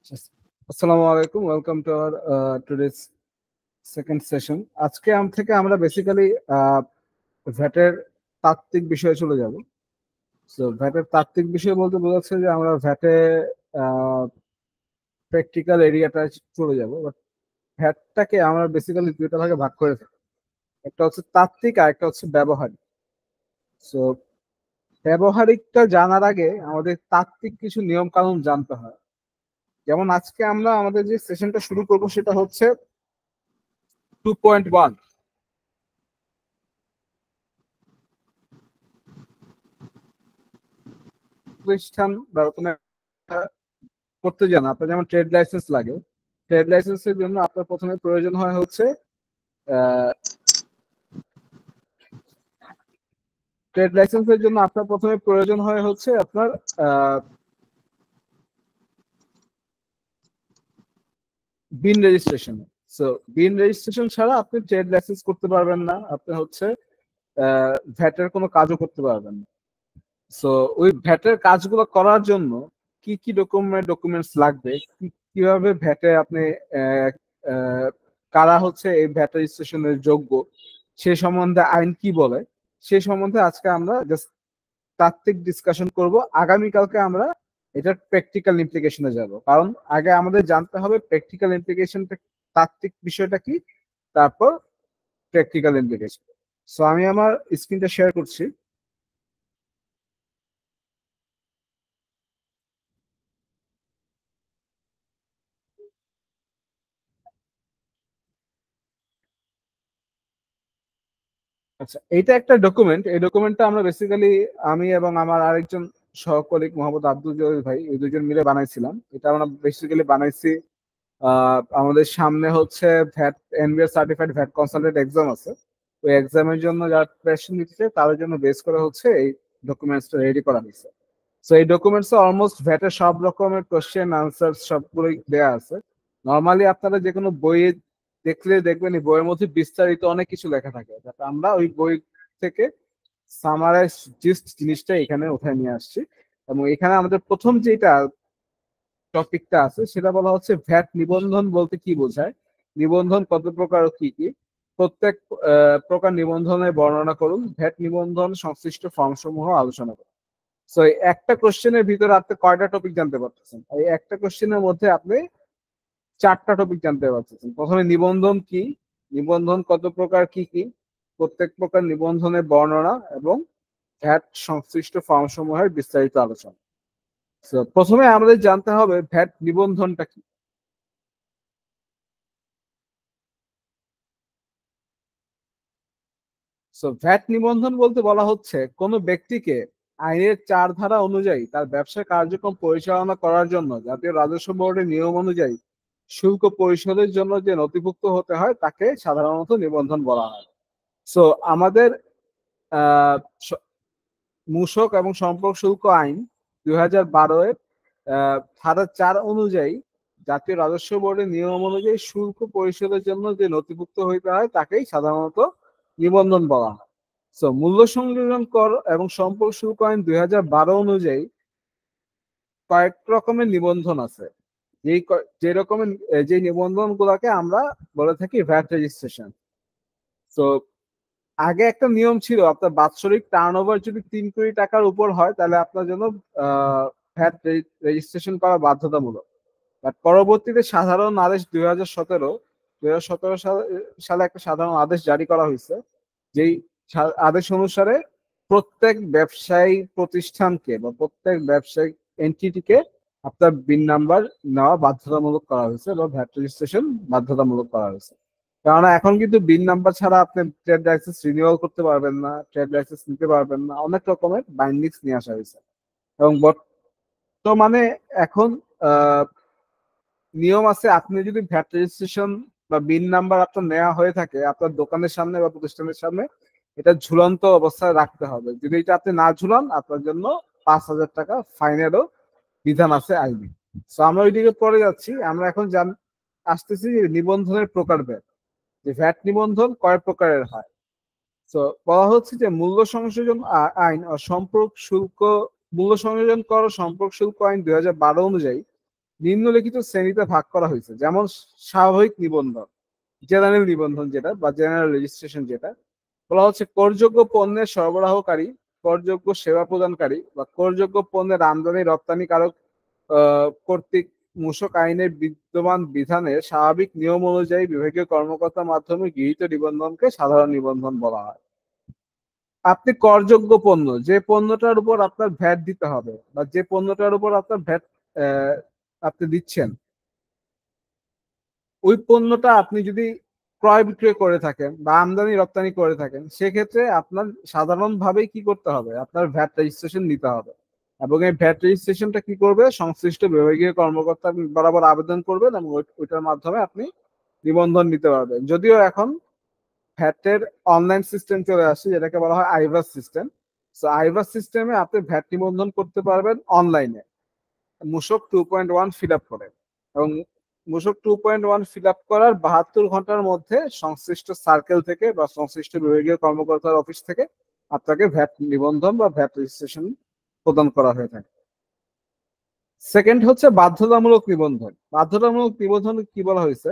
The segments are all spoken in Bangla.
আসসালামু আলাইকুম, welcome to our today's second session. আজকে আমরা বেসিক্যালি ভ্যাটের তাত্ত্বিক বিষয়ে চলে যাব। সো ভ্যাটের তাত্ত্বিক বিষয় বলতে বোঝাচ্ছে যে আমরা ভ্যাটে প্র্যাকটিক্যাল এরিয়াটা চলে যাব। বাট ভ্যাটটাকে আমরা বেসিক্যালি দুইটা ভাগে ভাগ করে থাকি, একটা হচ্ছে তাত্ত্বিক আর একটা হচ্ছে ব্যবহারিক। সো ব্যবহারিকটা জানার আগে আমাদের তাত্ত্বিক কিছু নিয়ম কানুন জানতে হয়। যেমন আজকে আমরা আমাদের যে সেশনটা শুরু করব সেটা হচ্ছে 2.1। প্রতিষ্ঠান বা কোনো করতে যান, আপনার যেমন ট্রেড লাইসেন্স লাগে। ট্রেড লাইসেন্সের জন্য আপনার প্রথমে প্রয়োজন হয় হচ্ছে আপনার বিন রেজিস্ট্রেশন। সো বিন রেজিস্ট্রেশন ছাড়া আপনি ট্রেড লাইসেন্স করতে পারবেন না, আপনি হচ্ছে ভ্যাটের কোনো কাজও করতে পারবেন না। সো ওই ভ্যাটের কাজগুলো করার জন্য কি কি ডকুমেন্টস লাগবে, কিভাবে ভ্যাটে আপনি আহ, আহ, কারা হচ্ছে এই ভ্যাট রেজিস্ট্রেশনের যোগ্য, সে সম্বন্ধে আইন কি বলে, সে সম্বন্ধে আজকে আমরা জাস্ট তাত্ত্বিক ডিসকাশন করব। আগামীকালকে আমরা এটার প্র্যাকটিক্যাল ইমপ্লিকেশনে যাব, কারণ আগে আমাদের জানতে হবে প্র্যাকটিক্যাল ইমপ্লিকেশনটা, তাত্ত্বিক বিষয়টা কি, তারপর প্র্যাকটিক্যাল ইমপ্লিকেশন। সো আমি আমার স্ক্রিনটা শেয়ার করছি। আচ্ছা, এটা একটা ডকুমেন্ট। এই ডকুমেন্টটা আমরা বেসিক্যালি আমি এবং আমার আরেকজন সহকলিগ মোহাম্মদ আব্দুল জলিল ভাই, এই দুজন মিলে বানাইছিলাম। এটা আমরা বেসিক্যালি বানাইছি আমাদের সামনে হচ্ছে VAT NBR certified VAT consultant exam আছে। ওই এক্সামের জন্য যারা প্রিপারেশন নিচ্ছে তাদের জন্য বেস করে হচ্ছে এই ডকুমেন্টসটা রেডি করা হয়েছে। সো এই ডকুমেন্টসে অলমোস্ট ভ্যাটের সব রকমের কোশ্চেন আনসার সবগুলোই দেয়া আছে। নর্মালি আপনারা যে কোনো বই দেখলে দেখবেন এই বইয়ের মধ্যে বিস্তারিত অনেক কিছু লেখা থাকে, যাতে আমরা ওই বই থেকে সামারাইজ জিস্ট জিনিসটা এখানে উঠায় নিয়ে আসছি। এবং এখানে আমাদের প্রথম যেটা টপিকটা আছে সেটা বলা হচ্ছে ভ্যাট নিবন্ধন বলতে কি বোঝায়, নিবন্ধন কত প্রকার ও কি কি, প্রত্যেক প্রকার নিবন্ধনের বর্ণনা করুন, ভ্যাট নিবন্ধন সংশ্লিষ্ট ফর্ম সমূহ আলোচনা করুন। সো একটা কোশ্চেনের ভিতরে আপনি কয়টা টপিক জানতে পারতেছেন? এই একটা কোশ্চেনের মধ্যে আপনি চারটা টপিক জানতে পারতেছেন। প্রথমে নিবন্ধন কি, নিবন্ধন কত প্রকার কি কি, প্রত্যেক প্রকার নিবন্ধনের বর্ণনা এবং ভ্যাট সংশ্লিষ্ট ফর্ম সমূহের বিস্তারিত আলোচনা। সো প্রথমে আমাদের জানতে হবে ভ্যাট নিবন্ধনটা কি। সো ভ্যাট নিবন্ধন বলতে বলা হচ্ছে কোনো ব্যক্তিকে আইনের 4 ধারা অনুযায়ী তার ব্যবসা কার্যক্রম পরিচালনা করার জন্য জাতীয় রাজস্ব বোর্ডের নিয়ম অনুযায়ী শুল্ক পরিশোধের জন্য যে নথিভুক্ত হতে হয় তাকে সাধারণত নিবন্ধন বলা হয়। সো আমাদের আহ, স- মূসক এবং সম্পর্ক শুল্ক আইন 2012-এর ধারা 4 অনুযায়ী জাতীয় রাজস্ব বোর্ডের নিয়ম অনুযায়ী শুল্ক পরিশোধের জন্য যে নথিভুক্ত হইতে হয় তাকেই সাধারণত নিবন্ধন বলা হয়। সো মূল্য সংযোজন কর এবং সম্পর্ক শুল্ক আইন 2012 অনুযায়ী কয়েক রকমের নিবন্ধন আছে। যে রকমের যে নিবন্ধন গুলাকে আমরা বলে থাকি ভ্যাট রেজিস্ট্রেশন। তো আগে একটা নিয়ম ছিল, আপনার বাৎসরিক টার্নওভার যদি 3 কোটি টাকার উপর হয় তাহলে আপনার জন্য ভ্যাট রেজিস্ট্রেশন করা বাধ্যতামূলক। বাট পরবর্তীতে সাধারণ আদেশ 2017 সালে একটা সাধারণ আদেশ জারি করা হয়েছে, যেই আদেশ অনুসারে প্রত্যেক ব্যবসায়ী প্রতিষ্ঠানকে বা প্রত্যেক ব্যবসায়িক এন্টিটিকে আপনার বিন নাম্বার নেওয়া বাধ্যতামূলক করা হয়েছে বা ভ্যাট রেজিস্ট্রেশন বাধ্যতামূলক করা হয়েছে। কেননা এখন কিন্তু বিন নাম্বার ছাড়া আপনি ট্রেড লাইসেন্স রিনিউয়াল করতে পারবেন না, ট্রেড লাইসেন্স নিতে পারবেন না, অনেক রকমের বাইন্ডিংস নিয়ে আসা হয়েছে। এবং বর্তমানে এখন নিয়ম আছে, আপনি যদি ভ্যাট রেজিস্ট্রেশন বা বিন নাম্বার আপনার নেওয়া হয়ে থাকে আপনার দোকানের সামনে বা প্রতিষ্ঠানের সামনে, এটা ঝুলন্ত অবস্থায় রাখতে হবে। যদি এটা আপনি না ঝুলান আপনার জন্য 5,000 টাকা ফাইনেরও বিধান আছে আইনি। তো আমরা ওইদিকে পরে যাচ্ছি। আমরা এখন আসতেছি যে নিবন্ধনের প্রকারভেদ, যে ভ্যাট নিবন্ধন কয় প্রকারের হয়। তো বলা হচ্ছে যে মূল্য সংযোজন আইন ও সম্পর্ক শুল্ক, মূল্য সংযোজন কর ও সম্পর্ক শুল্ক আইন 2012 অনুযায়ী নিম্নলিখিত শ্রেণীতে ভাগ করা হয়েছে, যেমন স্বাভাবিক নিবন্ধন, জেনারেল নিবন্ধন যেটা বা জেনারেল রেজিস্ট্রেশন যেটা বলা হচ্ছে, করযোগ্য পণ্যের সরবরাহকারী, করযোগ্য সেবা প্রদানকারী বা করযোগ্য পণ্যের আমদানি রপ্তানিকারক কর্তৃক মূসক আইনের বিদ্যমান বিধানের স্বাভাবিক নিয়ম অনুযায়ী বিভাগীয় কর্মকর্তার মাধ্যমে গৃহীত নিবন্ধনকে সাধারণ নিবন্ধন বলা হয়। আপনি করযোগ্য পণ্য, যে পণ্যটার উপর আপনার ভ্যাট দিতে হবে বা যে পণ্যটার উপর আপনার ভ্যাট আপনি দিচ্ছেন, ওই পণ্যটা আপনি যদি ক্রয় বিক্রয় করে থাকেন বা আমদানি রপ্তানি করে থাকেন, সেক্ষেত্রে আপনার সাধারণভাবেই কি করতে হবে, আপনার ভ্যাট রেজিস্ট্রেশন নিতে হবে। এবং এই ভ্যাট রেজিস্ট্রেশনটা কি করবে, সংশ্লিষ্ট বিভাগীয় কর্মকর্তা বরাবর আবেদন করবেন এবং ওইটার মাধ্যমে আপনি নিবন্ধন নিতে পারবেন। যদিও এখন ভ্যাটের অনলাইন সিস্টেম চলে আসছে, যেটাকে বলা হয় আইভাস সিস্টেম। সো আইভাস সিস্টেমে আপনি ভ্যাট নিবন্ধন করতে পারবেন অনলাইনে মূসক 2.1 ফিল আপ করে, এবং মূসক 2.1 ফিল আপ করার 72 ঘন্টার মধ্যে সংশ্লিষ্ট সার্কেল থেকে বা সংশ্লিষ্ট বিভাগীয় কর্মকর্তার অফিস থেকে আপনাকে ভ্যাট নিবন্ধন বা ভ্যাট রেজিস্ট্রেশন প্রদান করা হয়ে থাকে। সেকেন্ড হচ্ছে বাধ্যতামূলক নিবন্ধন। বাধ্যতামূলক নিবন্ধন কি বলা হয়েছে,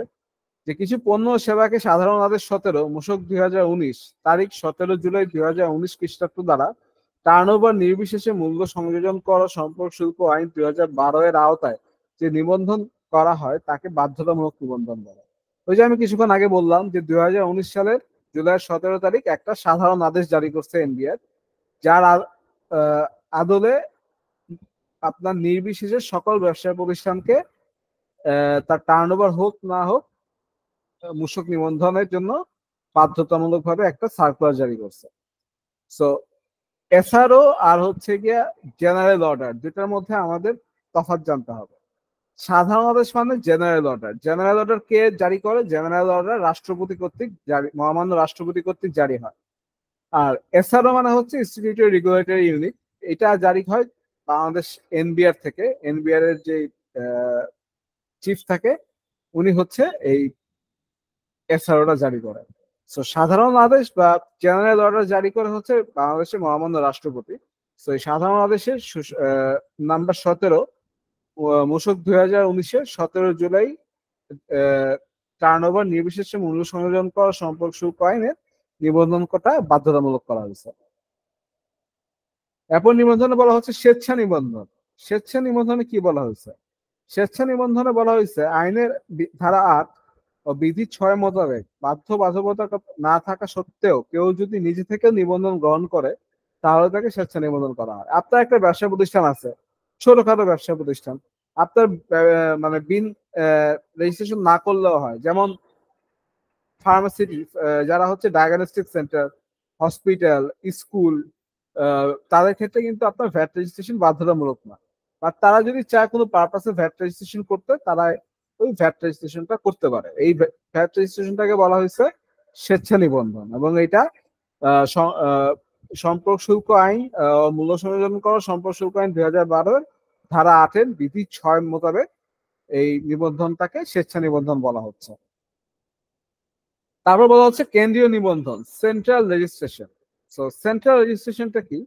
যে কিছু পণ্য ও সেবাকে সাধারণ আদেশ 17 মূসক 2019 তারিখ 17 জুলাই 2019 খ্রিস্টাব্দ দ্বারা টার্নওভার নির্বিশেষে মূল্য সংযোজন কর সম্পর্ক শুল্ক আইন 2012 এর আওতায় যে নিবন্ধন করা হয় তাকে বাধ্যতামূলক নিবন্ধন বলে। ওই যে আমি কিছুক্ষণ আগে বললাম যে 2019 সালের জুলাই 17 তারিখ একটা সাধারণ আদেশ জারি করছে এনবিআর, যার আদলে আপনার নির্বিশেষে সকল ব্যবসায় প্রতিষ্ঠানকে তার টার্নওভার হোক না হোক মূসক নিবন্ধনের জন্য বাধ্যতামূলকভাবে একটা সার্কুলার জারি করছে। সো এসআরও আর হচ্ছে গিয়া জেনারেল অর্ডার, দুটার মধ্যে আমাদের তফাৎ জানতে হবে। সাধারণ আদেশ মানে জেনারেল অর্ডার। জেনারেল অর্ডার কে জারি করে? জেনারেল অর্ডার রাষ্ট্রপতি কর্তৃক জারি, মহামান্য রাষ্ট্রপতি কর্তৃক জারি হয়। আর এসআরও মানে হচ্ছে ইনস্টিটিউটেড রেগুলেটরি ইউনিট, এটা জারি হয় বাংলাদেশ এনবিআর থেকে। এনবিআর এর যে চিফ থাকে উনি হচ্ছে এই এসআরওটা জারি করে। সো সাধারণ আদেশ বা জেনারেল অর্ডার জারি করে হচ্ছে বাংলাদেশের মহামান্য রাষ্ট্রপতি। সো এই সাধারণ আদেশের নাম্বার 17 মূসক 2019-এর 17 জুলাই টার্নওভার নির্বিশেষে মূল্য সংযোজন করা সম্পর্ক শুল্ক আইনের নিবন্ধন করা বাধ্যতামূলক করা হয়েছে। এরপর নিবন্ধনে বলা হচ্ছে স্বেচ্ছা নিবন্ধন। স্বেচ্ছা নিবন্ধনে কি বলা হয়েছে? স্বেচ্ছা নিবন্ধনে বলা হয়েছে আইনের ধারা 8 ও বিধি 6 মোতাবেক বাধ্যবাধকতা না থাকা সত্ত্বেও কেউ যদি নিজে থেকে নিবন্ধন গ্রহণ করে তাহলে তাকে স্বেচ্ছা নিবন্ধন করা হয়। আপনার একটা ব্যবসা প্রতিষ্ঠান আছে, ছোটখাটো ব্যবসা প্রতিষ্ঠান, আপনার মানে বিন রেজিস্ট্রেশন না করলেও হয়। যেমন ফার্মাসি, যারা হচ্ছে ডায়াগনস্টিক সেন্টার, হসপিটাল, স্কুল, তাদের ক্ষেত্রে কিন্তু আপনার ভ্যাট রেজিস্ট্রেশন বাধ্যতামূলক না। আর তারা যদি চায় কোনো পারপাসে ভ্যাট রেজিস্ট্রেশন করতে, তারা ওই ভ্যাট রেজিস্ট্রেশনটা করতে পারে। এই ভ্যাট রেজিস্ট্রেশনটাকে বলা হয়েছে স্বেচ্ছা নিবন্ধন, এবং এটা সম্পর্ক শুল্ক আইন মূল্য সংযোজন করা সম্পর্ক শুল্ক আইন 2012 ধারা 8 বিধি 6 মোতাবেক এই নিবন্ধনটাকে স্বেচ্ছা নিবন্ধন বলা হচ্ছে। তারপর বলা হচ্ছে কেন্দ্রীয় নিবন্ধন, সেন্ট্রাল রেজিস্ট্রেশন। সো সেন্ট্রাল রেজিস্ট্রেশনটা কি?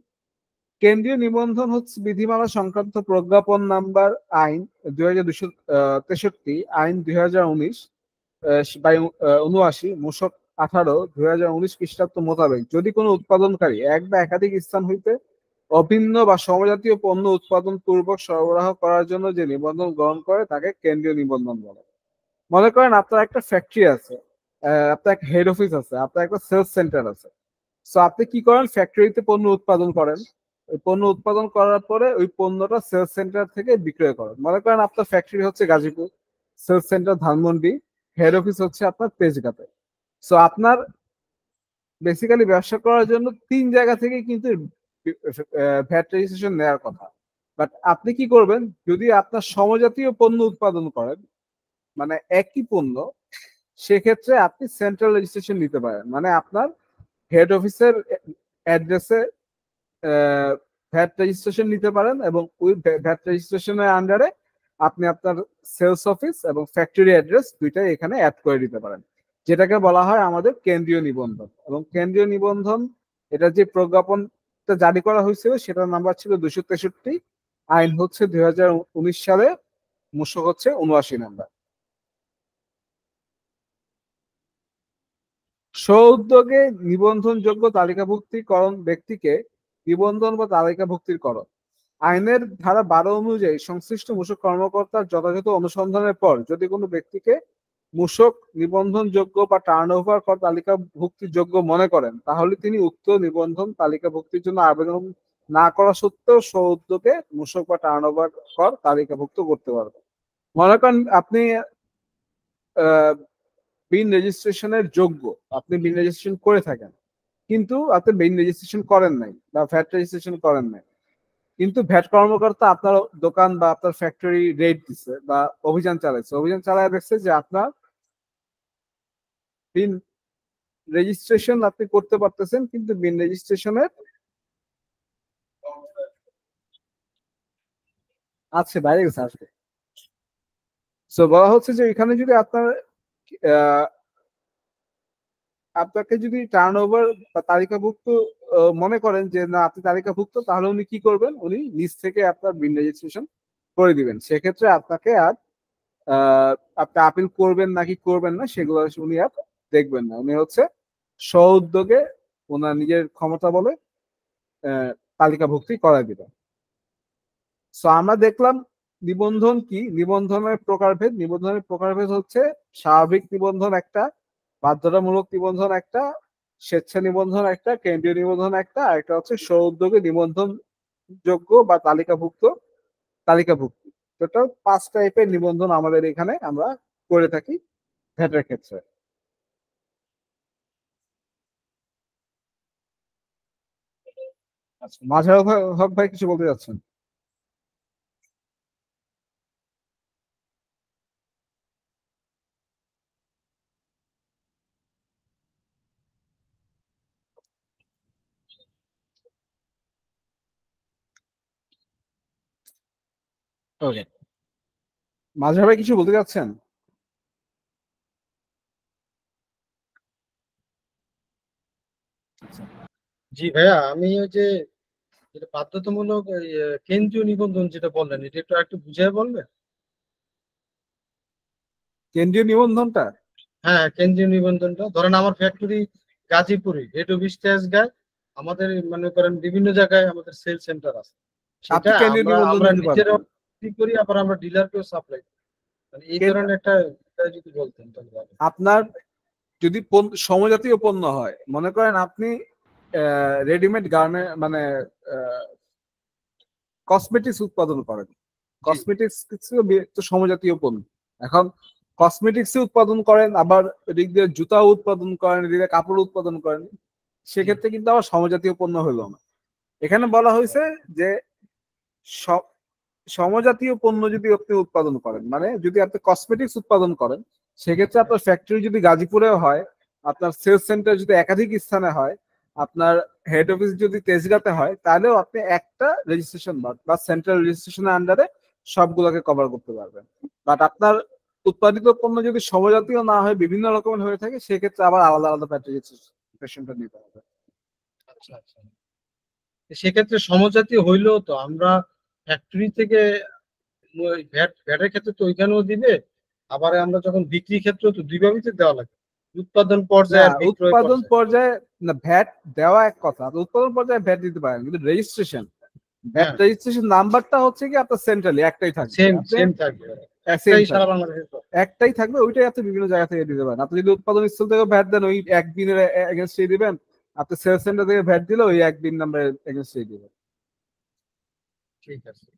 কেন্দ্রীয় নিবন্ধন হচ্ছে বিধিমালা সংক্রান্ত প্রজ্ঞাপন নাম্বার আইন 2263, আইন 2019/79 মূসক 18/2019 খ্রিস্টাব্দ মোতাবেক যদি কোনো উৎপাদনকারী এক বা একাধিক স্থান হইতে অভিন্ন বা সমজাতীয় পণ্য উৎপাদন পূর্বক সরবরাহ করার জন্য যে নিবন্ধন গ্রহণ করে তাকে কেন্দ্রীয় নিবন্ধন বলে। মনে করেন আপনার একটা ফ্যাক্টরি আছে, আপনার একটা হেড অফিস আছে, আপনার একটা সেলস সেন্টার আছে। সো আপনি কি করেন, ফ্যাক্টরিতে পণ্য উৎপাদন করেন, ওই পণ্য উৎপাদন করার পরে ওই পণ্যটা সেলস সেন্টার থেকে বিক্রয় করেন। মনে করেন আপনার ফ্যাক্টরি হচ্ছে Gazipur, sales centre Dhanmondi, head office হচ্ছে আপনার তেজগাঁতে। সো আপনার বেসিক্যালি ব্যবসা করার জন্য 3 জায়গা থেকে কিন্তু ভ্যাট রেজিস্ট্রেশন নেওয়ার কথা। বাট আপনি কি করবেন, যদি আপনার সমজাতীয় পণ্য উৎপাদন করেন, মানে একই পণ্য, সেক্ষেত্রে আপনি সেন্ট্রাল রেজিস্ট্রেশন নিতে পারেন। মানে আপনার হেড অফিসের অ্যাড্রেসে ভ্যাট রেজিস্ট্রেশন নিতে পারেন, এবং ওই ভ্যাট রেজিস্ট্রেশনের আন্ডারে আপনি আপনার সেলস অফিস এবং ফ্যাক্টরি অ্যাড্রেস দুইটাই এখানে অ্যাড করে দিতে পারেন, যেটাকে বলা হয় আমাদের কেন্দ্রীয় নিবন্ধন। এবং কেন্দ্রীয় নিবন্ধন এটা যে প্রজ্ঞাপনটা জারি করা হয়েছিল সেটার নাম্বার ছিল 263, আইন হচ্ছে 2019 সালে মূসক হচ্ছে ৭৯ নাম্বার। স্ব-উদ্যোগে নিবন্ধনযোগ্য তালিকাভুক্তিকরণ ব্যক্তিকে নিবন্ধন বা তালিকাভুক্তিকরণ আইনের ধারা ১২ অনুযায়ী সংশ্লিষ্ট মূসক কর্মকর্তার যথাযথ অনুসন্ধানের পর যদি কোনো ব্যক্তিকে মূসক নিবন্ধনযোগ্য বা টার্নওভার কর তালিকাভুক্তিযোগ্য মনে করেন, তাহলে তিনি উক্ত নিবন্ধন তালিকাভুক্তির জন্য আবেদন না করা সত্ত্বেও স্ব-উদ্যোগে মূসক বা টার্নওভার কর তালিকাভুক্ত করতে পারবেন। মনে করেন আপনি বিন রেজিস্ট্রেশনের যোগ্য, আপনি বিন রেজিস্ট্রেশন করে থাকেন, কিন্তু আপনি বিন রেজিস্ট্রেশন করেন নাই বা ভ্যাট রেজিস্ট্রেশন করেন নাই, কিন্তু ভ্যাট কর্মকর্তা আপনার দোকান বা আপনার ফ্যাক্টরি রেড দিচ্ছে বা অভিযান চালাচ্ছে, অভিযান চালায় দেখছে যে আপনার বিন রেজিস্ট্রেশন আপনি করতে পারতেছেন, কিন্তু বিন রেজিস্ট্রেশনের আছে বাইরে গেছে আসবে। সো বলা হচ্ছে যে এখানে যদি আপনার আপনাকে যদি টার্ন ওভার বা তালিকাভুক্ত মনে করেন যে না আপনি তালিকাভুক্ত, তাহলে উনি কি করবেন, উনি নিজ থেকে আপনার বিন রেজিস্ট্রেশন করে দিবেন। সেক্ষেত্রে আপনাকে আর আপনি আপিল করবেন নাকি করবেন না সেগুলো উনি আর দেখবেন না, উনি হচ্ছে স্ব উদ্যোগে ওনার নিজের ক্ষমতা বলে তালিকাভুক্তি করা দিবেন। সো আমরা দেখলাম নিবন্ধন কি, নিবন্ধনের প্রকারভেদ। নিবন্ধনের প্রকারভেদ হচ্ছে স্বাভাবিক নিবন্ধন একটা, বাধ্যতামূলক নিবন্ধন একটা, স্বেচ্ছা নিবন্ধন একটা, কেন্দ্রীয় নিবন্ধন একটা, আর একটা হচ্ছে স্ব উদ্যোগে নিবন্ধন যোগ্য বা তালিকাভুক্তি। টোটাল 5 টাইপের নিবন্ধন আমাদের এখানে আমরা করে থাকি ভ্যাটের ক্ষেত্রে। আচ্ছা, মাঝার হক ভাই কিছু বলতে যাচ্ছেন? ওকে, মাঝার ভাই কিছু বলতে যাচ্ছেন? জি ভাইয়া, আমি ওই যে যেটা বাধ্যতামূলক কেন্দ্রীয় নিবন্ধন যেটা বললেন, এটা একটু বুঝিয়ে বলবেন? কেন্দ্রীয় নিবন্ধনটা হ্যাঁ, কেন্দ্রীয় নিবন্ধনটা ধরেন আমার ফ্যাক্টরি গাজীপুরে, হেড অফিস তেজগাঁও, আমাদের মনে করেন বিভিন্ন জায়গায় আমাদের সেল সেন্টার আছে, আপনি সেটা কেন্দ্রীয় আমরা নিবন্ধন আমরা দিতে নিজেরা পারবেন। বিক্রি করি, আবার আমরা ডিলারকেও সাপ্লাই করি। মানে এই ধরনের একটা এটা যদি বলতেন তাহলে ভালো। আপনার যদি সমজাতীয় পণ্য হয়, মনে করেন আপনি রেডিমেড গার্মেন্ট মানে কসমেটিক্স উৎপাদন করেন, জি কসমেটিক্স তো সমজাতীয় পণ্য। এখন কসমেটিক্স উৎপাদন করেন, আবার এদিক দিয়ে জুতা উৎপাদন করেন, এদিক দিয়ে কাপড় উৎপাদন করেন, জি। সেক্ষেত্রে কিন্তু আবার সমজাতীয় পণ্য হলো না। এখানে বলা হয়েছে যে সমজাতীয় পণ্য যদি আপনি উৎপাদন করেন, মানে যদি আপনি কসমেটিক্স উৎপাদন করেন, সেক্ষেত্রে আপনার ফ্যাক্টরি যদি গাজীপুরেও হয়, আপনার সেলস সেন্টার যদি একাধিক স্থানে হয়, আপনার হেড অফিস যদি তেজগাঁতে হয়, তাহলেও আপনি একটা রেজিস্ট্রেশন বা সেন্ট্রাল রেজিস্ট্রেশনের আন্ডারে সবগুলোকে কভার করতে পারবেন। বাট আপনার উৎপাদিত পণ্য যদি সমজাতীয় না হয়, বিভিন্ন রকমের হয়ে থাকে, সেক্ষেত্রে আবার আলাদা আলাদা রেজিস্ট্রেশনটা নিতে হবে। আচ্ছা আচ্ছা। সেক্ষেত্রে সমজাতীয় হইলেও তো আমরা ফ্যাক্টরি থেকে ভ্যাটের ক্ষেত্রে তো ওইখানেও দিবে, আবার আমরা যখন বিক্রি ক্ষেত্রে তো দুইভাবেই তো দেওয়া লাগে, উৎপাদন না, পর্যায়ে আর বিক্রয় উৎপাদন পর্যায়ে। পর্যায়ে না ভ্যাট দেওয়া এক কথা, আপনি উৎপাদন পর্যায়ে ভ্যাট দিতে পারেন, কিন্তু রেজিস্ট্রেশন ভ্যাট হ্যাঁ, রেজিস্ট্রেশন নাম্বারটা হচ্ছে কি আপনার সেন্ট্রালি একটাই থাকবে, সেম আপনি সেম থাকবে, সেম একটাই সারা থাকবে, বাংলাদেশে তো। একটাই থাকবে, ওইটাই আপনি বিভিন্ন জায়গা থেকে দিতে পারেন। আপনি যদি উৎপাদন স্থল থেকে ভ্যাট দেন, ওই একদিনের এগেনস্টে দিবেন। আপনি সেলস সেন্টার থেকে ভ্যাট দিলে ওই একদিন নাম্বারের এগেনস্টে দিবেন। ঠিক আছে।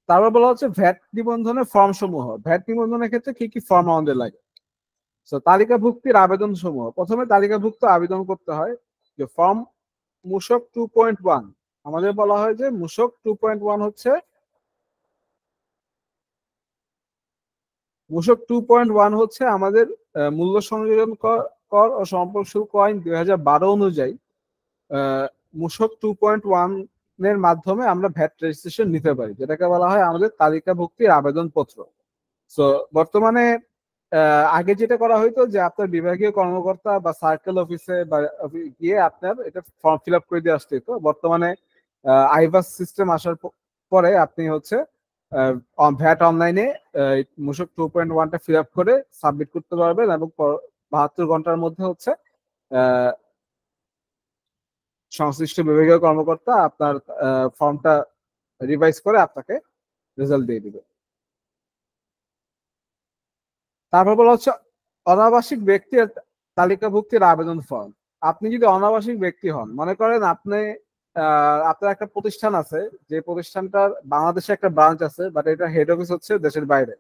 তারপর বলা হচ্ছে ভ্যাট নিবন্ধনের ফর্ম সমূহ। ভ্যাট নিবন্ধনের ক্ষেত্রে কি কি ফর্ম আমাদের লাগে? তো তালিকাভুক্তির আবেদন সমূহ, প্রথমে তালিকাভুক্ত আবেদন করতে হয় যে ফর্ম মূসক 2.1। আমাদের বলা হয় যে মূসক 2.1 হচ্ছে, মূসক 2.1 হচ্ছে আমাদের মূল্য সংযোজন কর ও সম্পর্ক শুল্ক আইন 2012 অনুযায়ী মূসক 2.1 এর মাধ্যমে আমরা ভ্যাট রেজিস্ট্রেশন নিতে পারি, যেটাকে বলা হয় আমাদের তালিকাভুক্তির আবেদনপত্র। সো বর্তমানে আগে যেটা করা হইতো যে আপনার বিভাগীয় কর্মকর্তা বা সার্কেল অফিসে বা গিয়ে আপনার এটা ফর্ম ফিল আপ করে দিয়ে আসতে হতো। বর্তমানে আইভাস সিস্টেম আসার পরে আপনি হচ্ছে ভ্যাট অনলাইনে মূসক 2.1টা ফিল আপ করে সাবমিট করতে পারবেন এবং 72 ঘন্টার মধ্যে হচ্ছে সংশ্লিষ্ট বিভাগীয় কর্মকর্তা আপনার ফর্মটা রিভাইজ করে আপনাকে রেজাল্ট দিয়ে দিবে। তারপর বলা হচ্ছে অনাবাসিক ব্যক্তির তালিকাভুক্তির আবেদন ফর্ম। আপনি যদি অনাবাসিক ব্যক্তি হন, মনে করেন আপনি আপনার একটা প্রতিষ্ঠান আছে, যে প্রতিষ্ঠানটার বাংলাদেশে একটা ব্রাঞ্চ আছে, বাট এটা হেড অফিস হচ্ছে দেশের বাইরে,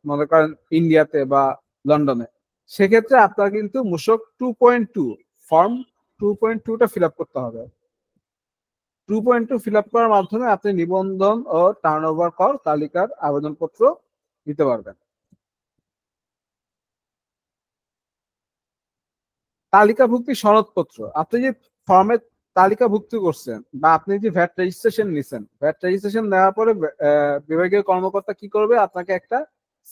মনে করেন ইন্ডিয়াতে বা লন্ডনে, সেক্ষেত্রে আপনার কিন্তু মূসক 2.2 ফর্ম 2.2টা ফিল আপ করতে হবে। 2.2 ফিল আপ করার মাধ্যমে আপনি নিবন্ধন ও টার্নওভার কর তালিকার আবেদনপত্র দিতে পারবেন। তালিকাভুক্তি সনদপত্র, আপনি যে ফর্মে তালিকাভুক্তি করছেন বা আপনি যে ভ্যাট রেজিস্ট্রেশন নিছেন, ভ্যাট রেজিস্ট্রেশন নেওয়ার পরে বিভাগীয় কর্মকর্তা কি করবে, আপনাকে একটা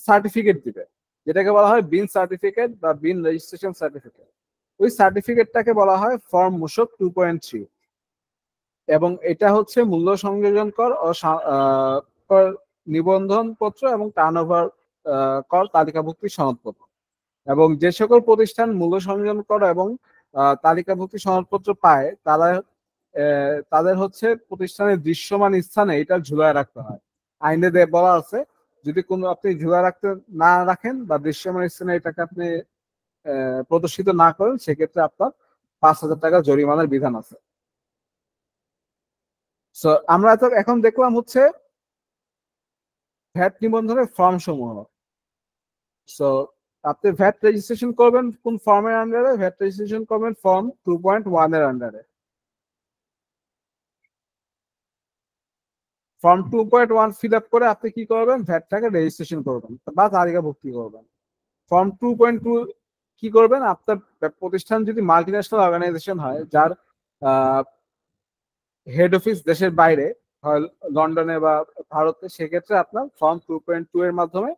সার্টিফিকেট দিবে, যেটাকে বলা হয় বিন সার্টিফিকেট বা বিন রেজিস্ট্রেশন সার্টিফিকেট। ওই সার্টিফিকেটটাকে বলা হয় ফর্ম মূসক 2.3, এবং এটা হচ্ছে মূল্য সংযোজন কর ও নিবন্ধন পত্র এবং টার্নওভার কর তালিকাভুক্তি সনদপত্র। এবং যে সকল প্রতিষ্ঠান মূল্য সংযোজন কর এবং তালিকাভুক্তি সনদপত্র পায়, তাদের হচ্ছে প্রতিষ্ঠানের দৃশ্যমান স্থানে এটা ঝুলায় রাখতে হয়। আইনে বলা আছে, যদি কোনো আপনি ঝুলায় রাখতে না রাখেন বা দৃশ্যমান স্থানে এটাকে আপনি প্রদর্শিত না করেন, সেক্ষেত্রে আপনার 5,000 টাকা জরিমানার বিধান আছে। সো আমরা তো এখন দেখলাম হচ্ছে ভ্যাট নিবন্ধনের ফর্ম সমূহ। সো আপনি ভ্যাট রেজিস্ট্রেশন করবেন কোন ফর্মের আন্ডারে? ভ্যাট রেজিস্ট্রেশন করবেন ফর্ম 2.1 এর আন্ডারে। ফর্ম 2.1 ফিল আপ করে আপনি কি করবেন, ভ্যাটটাকে রেজিস্ট্রেশন করবেন বা তালিকাভুক্তি করবেন। ফর্ম 2.2 কি করবেন, আপনার প্রতিষ্ঠান যদি মাল্টিন্যাশনাল অর্গানাইজেশন হয়, যার হেড অফিস দেশের বাইরে হয় লন্ডনে বা ভারতে, সেক্ষেত্রে আপনার ফর্ম 2.2 এর মাধ্যমে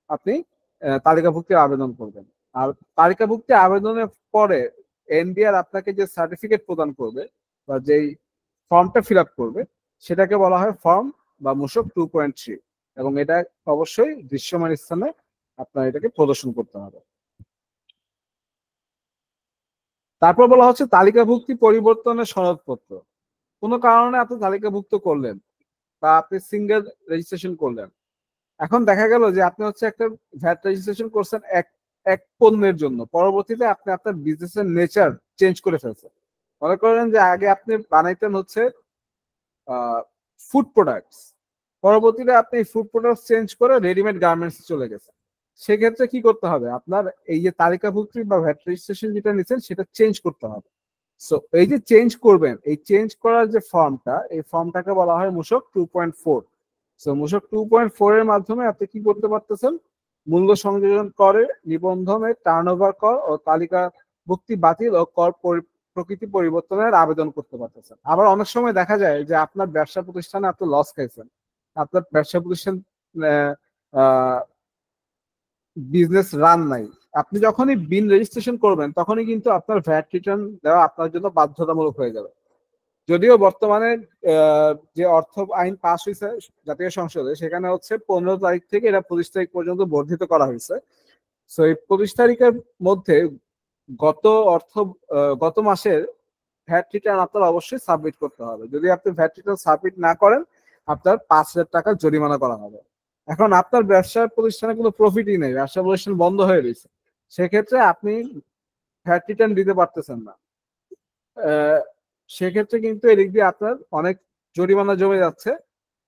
আপনি তালিকাভুক্তির আবেদন করবেন। আর তালিকাভুক্তি আবেদনের পরে এনবিআর আপনাকে যে সার্টিফিকেট প্রদান করবে বা যেই ফর্মটা ফিল আপ করবে, সেটাকে বলা হয় ফর্ম বা মূসক 2.3, এবং এটা অবশ্যই দৃশ্যমান স্থানে আপনার এটাকে প্রদর্শন করতে হবে। তারপর বলা হচ্ছে তালিকাভুক্তি পরিবর্তনের সনদপত্র। কোনো কারণে আপনি তালিকাভুক্ত করলেন বা আপনি সিঙ্গেল রেজিস্ট্রেশন করলেন, এখন দেখা গেল যে আপনি হচ্ছে একটা ভ্যাট রেজিস্ট্রেশন করছেন এক পণ্যের জন্য, পরবর্তীতে আপনি আপনার বিজনেসের নেচার চেঞ্জ করে ফেলছেন। মনে করেন যে আগে আপনি বানাইতেন হচ্ছে ফুড প্রোডাক্টস, পরবর্তীতে আপনি ফুড প্রোডাক্টস চেঞ্জ করে রেডিমেড গার্মেন্টস চলে গেছেন, সেক্ষেত্রে কি করতে হবে, আপনার এই যে তালিকাভুক্তি বা ভ্যাট রেজিস্ট্রেশন যেটা নিচ্ছেন সেটা চেঞ্জ করতে হবে। সো এই যে চেঞ্জ করবেন, এই চেঞ্জ করার যে ফর্মটা, এই ফর্মটাকে বলা হয় মূসক 2.4। সো মূসক 2.4 এর মাধ্যমে আপনি কি করতে পারতেছেন, মূল্য সংযোজন করে নিবন্ধনের টার্নওভার কর ও তালিকাভুক্তি বাতিল ও কর প্রকৃতি পরিবর্তনের আবেদন করতে পারতেছেন। আবার অনেক সময় দেখা যায় যে আপনার ব্যবসা প্রতিষ্ঠানে আপনি লস খাইছেন, আপনার ব্যবসা প্রতিষ্ঠান বিজনেস রান নাই, আপনি যখনই বিন রেজিস্ট্রেশন করবেন তখনই কিন্তু আপনার ভ্যাট রিটার্ন দেওয়া আপনার জন্য বাধ্যতামূলক হয়ে যাবে। যদিও বর্তমানে যে অর্থ আইন পাস হয়েছে জাতীয় সংসদে, সেখানে হচ্ছে 15 তারিখ থেকে এটা 25 তারিখ পর্যন্ত বর্ধিত করা হয়েছে। সো এই 25 তারিখের মধ্যে গত মাসের ভ্যাট রিটার্ন আপনার অবশ্যই সাবমিট করতে হবে। যদি আপনি ভ্যাট রিটার্ন সাবমিট না করেন, আপনার 5,000 টাকা জরিমানা করা হবে। এখন আপনার ব্যবসা প্রতিষ্ঠানে কোনো প্রফিটই নেই, ব্যবসা প্রতিষ্ঠান বন্ধ হয়ে রয়েছে, সেক্ষেত্রে আপনি ভ্যাট রিটার্ন দিতে পারতেছেন না, সেক্ষেত্রে কিন্তু এদিক দিয়ে আপনার অনেক জরিমানা জমে যাচ্ছে।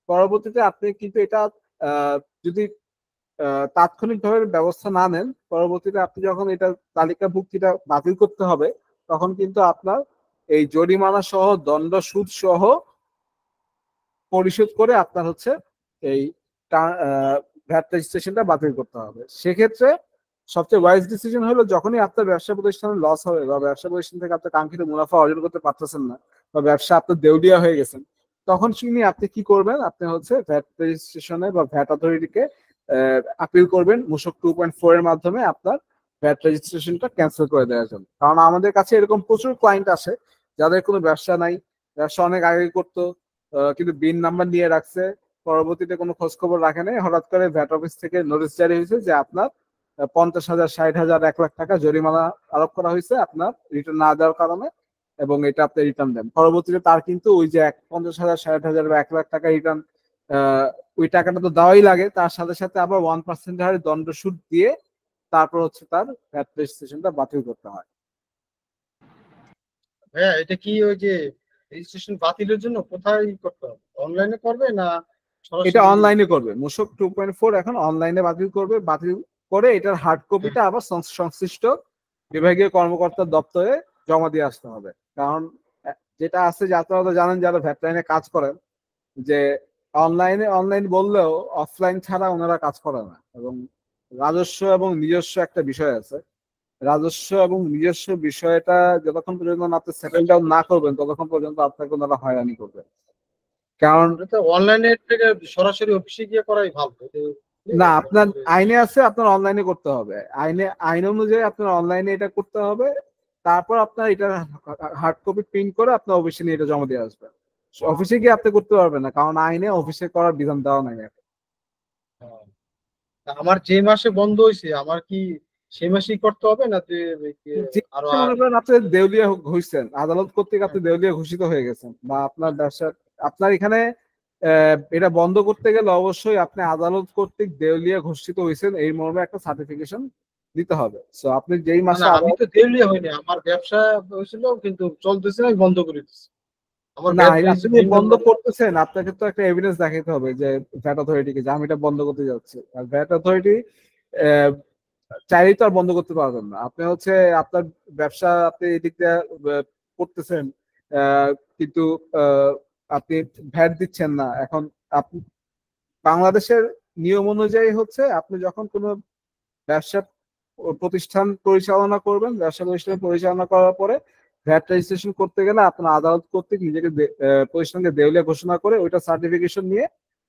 পরবর্তীতে আপনি কিন্তু এটা যদি তাৎক্ষণিকভাবে ব্যবস্থা না নেন, পরবর্তীতে আপনি যখন এটা তালিকাভুক্তিটা বাতিল করতে হবে, তখন কিন্তু আপনার এই জরিমানা সহ দণ্ড সুদ সহ পরিশোধ করে আপনার হচ্ছে এই ভ্যাট রেজিস্ট্রেশনটা বাতিল করতে হবে। সেক্ষেত্রে সবচেয়ে ওয়াইজ ডিসিশন হলো, যখনই আপনার ব্যবসা প্রতিষ্ঠানে লস হবে বা ব্যবসা প্রতিষ্ঠান থেকে আপনার কাঙ্ক্ষিত মুনাফা অর্জন করতে পারতেছেন না বা ব্যবসা আপনার দেউলিয়া হয়ে গেছেন, তখন আপনি কি করবেন, আপনি হচ্ছে ভ্যাট রেজিস্ট্রেশনে বা ভ্যাট অথরিটিকে আপিল করবেন মূসক 2.4 এর মাধ্যমে আপনার ভ্যাট রেজিস্ট্রেশনটা ক্যান্সেল করে দেওয়ার জন্য। কারণ আমাদের কাছে এরকম প্রচুর ক্লায়েন্ট আসে যাদের কোনো ব্যবসা নাই, ব্যবসা অনেক আগে করতো, কিন্তু বিন নাম্বার নিয়ে রাখছে, পরবর্তীতে কোনো খোঁজ খবর রাখে নাই, হঠাৎ করে ভ্যাট অফিস থেকে নোটিশ জারি হয়েছে যে আপনার 50,000, 60,000, 1 লাখ টাকা জরিমানা আরোপ করা হয়েছে আপনার রিটার্ন না দেওয়ার কারণে, এবং এটা আপনি রিটার্ন দেন। পরবর্তীতে তার কিন্তু ওই যে 50,000, 60,000 বা 1 লাখ টাকা রিটার্ন, ওই টাকাটা তো দেওয়াই লাগে, তার সাথে সাথে আবার 1% হারে দণ্ড সুদ দিয়ে তারপর হচ্ছে তার ভ্যাট রেজিস্ট্রেশনটা বাতিল করতে হয়। হ্যাঁ, এটা কি ওই যে রেজিস্ট্রেশন বাতিলের জন্য কোথায় করতে হবে, অনলাইনে করবে না এটা সরাসরি? অনলাইনে করবে, মূসক 2.4 এখন অনলাইনে বাতিল করবে, বাতিল করে এটার হার্ড হ্যাঁ, কপিটা আবার সংশ্লিষ্ট বিভাগীয় কর্মকর্তার দপ্তরে জমা দিয়ে আসতে হবে। কারণ যেটা আছে যে আপনারা তো জানেন যারা ভ্যাট লাইনে কাজ করেন, যে অনলাইন বললেও অফলাইন ছাড়া ওনারা কাজ করে না, এবং রাজস্ব এবং নিজস্ব একটা বিষয় আছে। রাজস্ব এবং নিজস্ব বিষয়টা যতক্ষণ পর্যন্ত আপনি সেটেল ডাউন না করবেন ততক্ষণ পর্যন্ত আপনাকে ওনারা হয়রানি করবে। কারণ এটা অনলাইনে থেকে সরাসরি অফিসে গিয়ে করাই ভালো। না, আপনার আইনে আছে আপনার অনলাইনে করতে হবে, আইন অনুযায়ী আপনার অনলাইনে এটা করতে হবে, তারপর আপনার এটা হার্ড কপি প্রিন্ট করে আপনার অফিসে নিয়ে এটা জমা দিয়ে আসবেন। অফিসে গিয়ে আপনি করতে পারবেন না, কারণ আইনে অফিসে করার বিধান দেওয়া নাই। হ্যাঁ। আমার যে মাসে বন্ধ হয়েছে আমার কি সেই মাসেই করতে হবে না যে আরো মনে আগে? করেন আপনি দেউলিয়া হইছেন, আদালত কর্তৃক আপনি দেউলিয়া ঘোষিত হয়ে গেছেন, বা আপনার ব্যবসা, আপনার এখানে এটা বন্ধ করতে গেলে অবশ্যই আপনি আদালত কর্তৃক দেউলিয়া ঘোষিত হয়েছেন এই মর্মে একটা সার্টিফিকেশন দিতে হবে। সো আপনি যেই না মাসে না, আমি আদালত, তো দেউলিয়া হইনি, আমার ব্যবসা হয়েছিল কিন্তু চলতেছে, আমি বন্ধ করে দিচ্ছি। আমার না ভ্যাট আপনি রেজিস্ট্রেশন যে ভিন্ন বন্ধ ব্লক। করতেছেন আপনাকে তো একটা এভিডেন্স দেখাতে হবে যে ভ্যাট অথরিটিকে যে আমি এটা বন্ধ করতে যাচ্ছি। আর ভ্যাট অথরিটি চাইলেই তো আর বন্ধ করতে পারবেন না। আপনি হচ্ছে আপনার ব্যবসা আপনি এদিক দিয়ে করতেছেন, আহ, কিন্তু আহ, আপনি ভ্যাট দিচ্ছেন না। এখন আপনি বাংলাদেশের নিয়ম অনুযায়ী হচ্ছে আপনি যখন কোনো ব্যবসা প্রতিষ্ঠান পরিচালনা করবেন, ব্যবসা প্রতিষ্ঠান পরিচালনা করার পরে ভ্যাট রেজিস্ট্রেশন করতে গেলে আপনার আদালত কর্তৃক নিজেকে প্রতিষ্ঠানকে দেউলিয়া ঘোষণা করে ওইটা সার্টিফিকেশন নিয়ে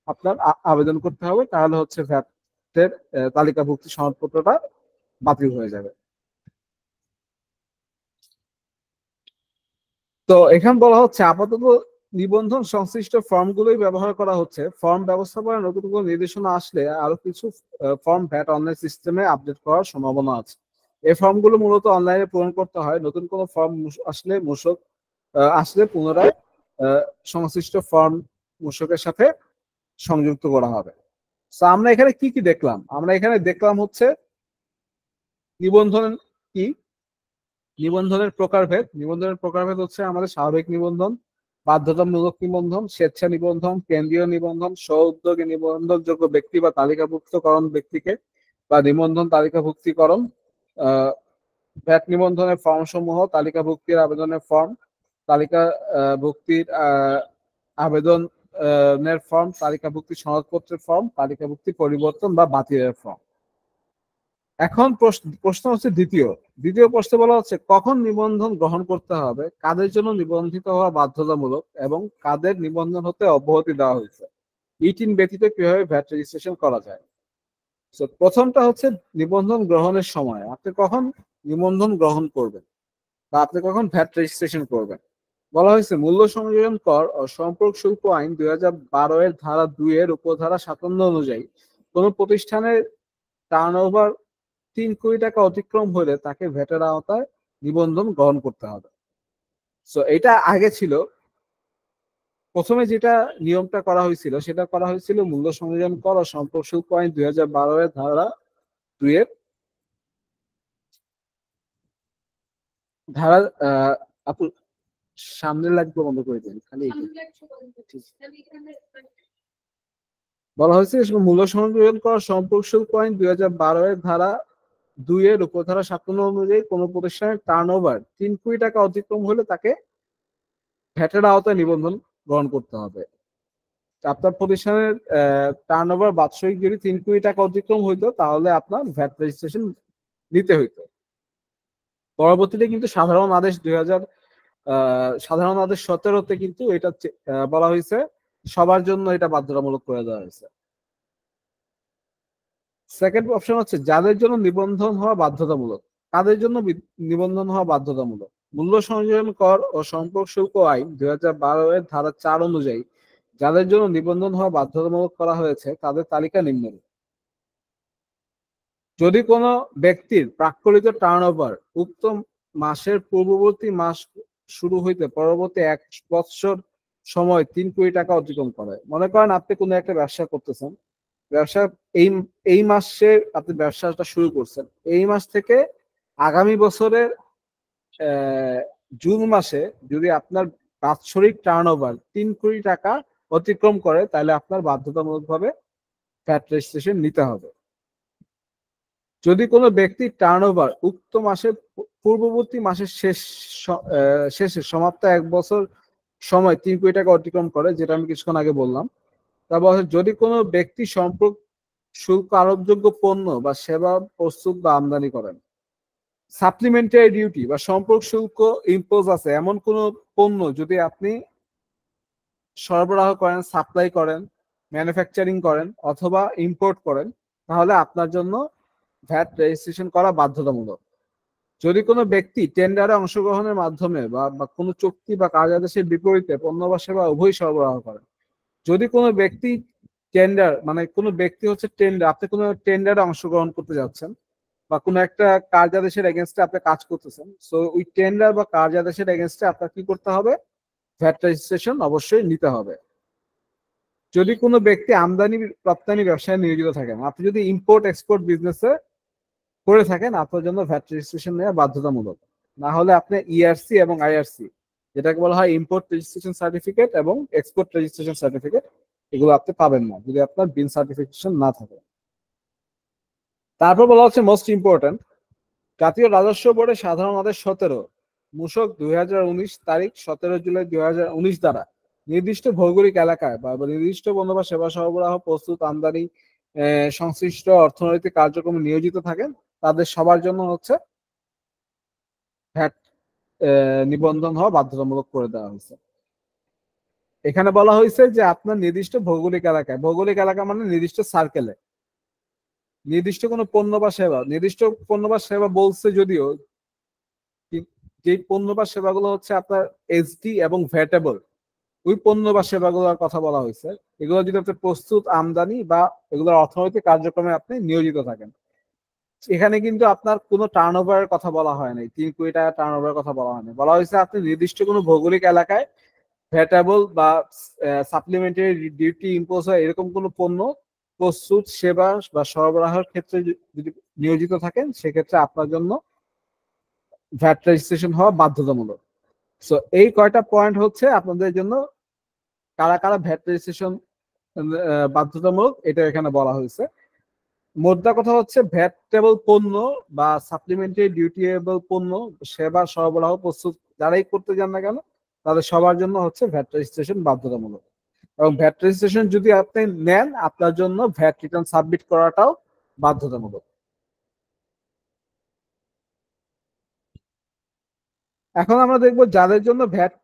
আপনার আবেদন করতে হবে, তাহলে হচ্ছে ভ্যাটের তালিকাভুক্তি সনদপত্রটা বাতিল হয়ে যাবে। তো এখানে বলা হচ্ছে আপাতত নিবন্ধন সংশ্লিষ্ট ফর্মগুলোই ব্যবহার করা হচ্ছে। ফর্ম ব্যবস্থাপনায় নতুন কোনো নির্দেশনা আসলে আরো কিছু ফর্ম ভ্যাট অনলাইন সিস্টেমে আপডেট করার সম্ভাবনা আছে। এই ফর্মগুলো মূলত অনলাইনে পূরণ করতে হয়। নতুন কোনো ফর্ম আসলে মূসক আসলে পুনরায় আহ, সংশ্লিষ্ট ফর্ম মূসকের সাথে সংযুক্ত করা হবে। তো আমরা এখানে কি কি দেখলাম? আমরা এখানে দেখলাম হচ্ছে নিবন্ধন কি, নিবন্ধনের প্রকারভেদ। নিবন্ধনের প্রকারভেদ হচ্ছে আমাদের স্বাভাবিক নিবন্ধন, বাধ্যতামূলক নিবন্ধন, স্বেচ্ছা নিবন্ধন, কেন্দ্রীয় নিবন্ধন, স্ব উদ্যোগে নিবন্ধনযোগ্য ব্যক্তি বা তালিকাভুক্তকরণ ব্যক্তিকে বা নিবন্ধন তালিকাভুক্তিকরণ, ভ্যাট নিবন্ধনের ফর্ম সমূহ, তালিকাভুক্তির আবেদনের ফর্ম, তালিকা ভুক্তির আবেদনের ফর্ম, তালিকাভুক্তি সনদপত্রের ফর্ম, তালিকাভুক্তি পরিবর্তন বা বাতিলের ফর্ম। এখন প্রশ্ন হচ্ছে দ্বিতীয় দ্বিতীয় প্রশ্নে বলা হচ্ছে কখন নিবন্ধন গ্রহণ করতে হবে, কাদের জন্য নিবন্ধিত হওয়া বাধ্যতামূলক, এবং কাদের নিবন্ধন হতে অব্যাহতি দেওয়া হয়েছে, এই তিন ব্যতীত কিভাবে ভ্যাট রেজিস্ট্রেশন করা যায়। তো প্রথমটা হচ্ছে নিবন্ধন গ্রহণের সময় আপনি কখন নিবন্ধন গ্রহণ করবেন বা আপনি কখন ভ্যাট রেজিস্ট্রেশন করবেন। বলা হয়েছে মূল্য সংযোজন কর ও সম্পর্ক শুল্ক আইন 2012 এর ধারা 2 এর উপধারা 57 অনুযায়ী কোন প্রতিষ্ঠানের টার্নওভার 3 কোটি টাকা অতিক্রম হলে তাকে ভ্যাটের আওতায় নিবন্ধন গ্রহণ করতে হবে। সো এটা আগে ছিল, প্রথমে যেটা নিয়মটা করা হয়েছিল সেটা করা হয়েছিল মূল্য সংযোজন কর ও সম্পর্ক শুল্ক আইন 2012 এর ধারা 2 এর ধারা আপু সামনের লাইট বন্ধ করে দিন খালি বলা হয়েছে মূল্য সংযোজন কর সম্পর্ক শুল্ক আইন 2012 এর ধারা 2 এর উপধারা 57 অনুযায়ী কোন প্রতিষ্ঠানের টার্নওভার 3 কোটি টাকা অতিক্রম হলে তাকে ভ্যাটের আওতায় নিবন্ধন গ্রহণ করতে হবে। আপনার প্রতিষ্ঠানের টার্নওভার বাৎসরিক যদি 3 কোটি টাকা অতিক্রম হইতো তাহলে আপনার ভ্যাট রেজিস্ট্রেশন নিতে হইতো। পরবর্তীতে কিন্তু সাধারণ আদেশ 17-তে কিন্তু এটা বলা হয়েছে সবার জন্য এটা বাধ্যতামূলক করে দেওয়া হয়েছে। সেকেন্ড অপশন হচ্ছে যাদের জন্য নিবন্ধন হওয়া বাধ্যতামূলক। কাদের জন্য নিবন্ধন হওয়া বাধ্যতামূলক? মূল্য সংযোজন কর ও সম্পর্ক শুল্ক আইন 2012 এর ধারা 4 অনুযায়ী যাদের জন্য নিবন্ধন হওয়া বাধ্যতামূলক করা হয়েছে তাদের তালিকা নিম্নরূপ। যদি কোনো ব্যক্তির প্রাক্কলিত টার্নওভার উক্ত মাসের পূর্ববর্তী মাস শুরু হইতে পরবর্তী 1 বৎসর সময় 3 কোটি টাকা অতিক্রম করে, মনে করেন আপনি কোনো একটা ব্যবসা করতেছেন, ব্যবসা এই এই মাসে আপনি ব্যবসাটা শুরু করছেন, এই মাস থেকে আগামী বছরের জুন মাসে যদি আপনার বাৎসরিক টার্নওভার 3 কোটি টাকা অতিক্রম করে তাহলে আপনার বাধ্যতামূলকভাবে ভ্যাট রেজিস্ট্রেশন নিতে হবে। যদি কোনো ব্যক্তি টার্নওভার উক্ত মাসের পূর্ববর্তী মাসের শেষে সমাপ্ত 1 বছর সময় 3 কোটি টাকা অতিক্রম করে, যেটা আমি কিছুক্ষণ আগে বললাম, তারপর যদি কোনো ব্যক্তি সম্পর্ক শুল্ক আরোপযোগ্য পণ্য বা সেবা প্রস্তুত বা আমদানি করেন, সাপ্লিমেন্টারি ডিউটি বা সম্পর্ক শুল্ক ইম্পোজ আছে এমন কোনো পণ্য যদি আপনি সরবরাহ করেন, সাপ্লাই করেন, ম্যানুফ্যাকচারিং করেন অথবা ইম্পোর্ট করেন, তাহলে আপনার জন্য ভ্যাট রেজিস্ট্রেশন করা বাধ্যতামূলক। যদি কোনো ব্যক্তি টেন্ডারে অংশগ্রহণের মাধ্যমে বা কোনো চুক্তি বা কার্যাদেশের বিপরীতে পণ্য বা সেবা উভয় সরবরাহ করেন, যদি কোনো ব্যক্তি টেন্ডার মানে কোনো ব্যক্তি হচ্ছে টেন্ডার, আপনি কোনো টেন্ডারে অংশগ্রহণ করতে যাচ্ছেন বা কোনো একটা কার্যাদেশের এগেনস্টে আপনি কাজ করতেছেন, সো ওই টেন্ডার বা কার্যাদেশের এগেনস্টে আপনার কি করতে হবে? ভ্যাট রেজিস্ট্রেশন অবশ্যই নিতে হবে। যদি কোনো ব্যক্তি আমদানি রপ্তানি ব্যবসায় নিয়োজিত থাকেন, আপনি যদি ইম্পোর্ট এক্সপোর্ট বিজনেসে করে থাকেন, আপনার জন্য ভ্যাট রেজিস্ট্রেশন নেওয়া বাধ্যতামূলক। না হলে আপনি ইআরসি এবং আইআরসি, যেটাকে বলা হয় ইম্পোর্ট রেজিস্ট্রেশন সার্টিফিকেট এবং এক্সপোর্ট রেজিস্ট্রেশন সার্টিফিকেট, এগুলো আপনি পাবেন না যদি আপনার বিন সার্টিফিকেশন না থাকে। তারপর বলা হচ্ছে মোস্ট ইম্পর্টেন্ট, জাতীয় রাজস্ব বোর্ডের সাধারণ আদেশ 17 মূসক 2019 তারিখ 17 জুলাই 2019 দ্বারা নির্দিষ্ট ভৌগোলিক এলাকায় বা নির্দিষ্ট পণ্য বা সেবা সরবরাহ প্রস্তুত আমদানি সংশ্লিষ্ট অর্থনৈতিক কার্যক্রমে নিয়োজিত থাকেন, তাদের সবার জন্য হচ্ছে ভ্যাট নিবন্ধন হওয়া বাধ্যতামূলক করে দেওয়া হয়েছে। এখানে বলা হয়েছে যে আপনার নির্দিষ্ট ভৌগোলিক এলাকায়, ভৌগোলিক এলাকা মানে নির্দিষ্ট সার্কেলে নির্দিষ্ট কোনো পণ্য বা সেবা, নির্দিষ্ট পণ্য বা সেবা বলছে যদিও যে পণ্য বা সেবাগুলো হচ্ছে আপনার এসডি এবং ভ্যাটেবল, ওই পণ্য বা সেবাগুলোর কথা বলা হয়েছে। এগুলো যদি আপনি প্রস্তুত আমদানি বা এগুলোর অর্থনৈতিক কার্যক্রমে আপনি নিয়োজিত থাকেন, এখানে কিন্তু আপনার কোনো টার্নওভারের কথা বলা হয় নাই, 3 কোটি টাকা টার্নওভারের কথা বলা হয়নি। বলা হয়েছে আপনি নির্দিষ্ট কোনো ভৌগোলিক এলাকায় ভ্যাটেবল বা সাপ্লিমেন্টারি ডিউটি ইম্পোজ হয় এরকম কোনো পণ্য প্রস্তুত সেবা বা সরবরাহের ক্ষেত্রে যদি নিয়োজিত থাকেন, সেক্ষেত্রে আপনার জন্য ভ্যাট রেজিস্ট্রেশন হওয়া বাধ্যতামূলক। সো এই কয়টা পয়েন্ট হচ্ছে আপনাদের জন্য কারা কারা ভ্যাট রেজিস্ট্রেশন বাধ্যতামূলক, এটা এখানে বলা হয়েছে। মোদ্দা কথা হচ্ছে ভ্যাটেবল পণ্য বা সাপ্লিমেন্টারি ডিউটিয়েবল পণ্য সেবা সরবরাহ প্রস্তুত যারাই করতে যান না কেন, তাদের সবার জন্য হচ্ছে ভ্যাট রেজিস্ট্রেশন বাধ্যতামূলক। এবং ভ্যাট রেজিস্ট্রেশন যদি আপনি নেন, আপনার জন্য ভ্যাট রিটার্ন সাবমিট করাটাও বাধ্যতামূলক। এখন আমরা দেখবো যাদের জন্য ভ্যাট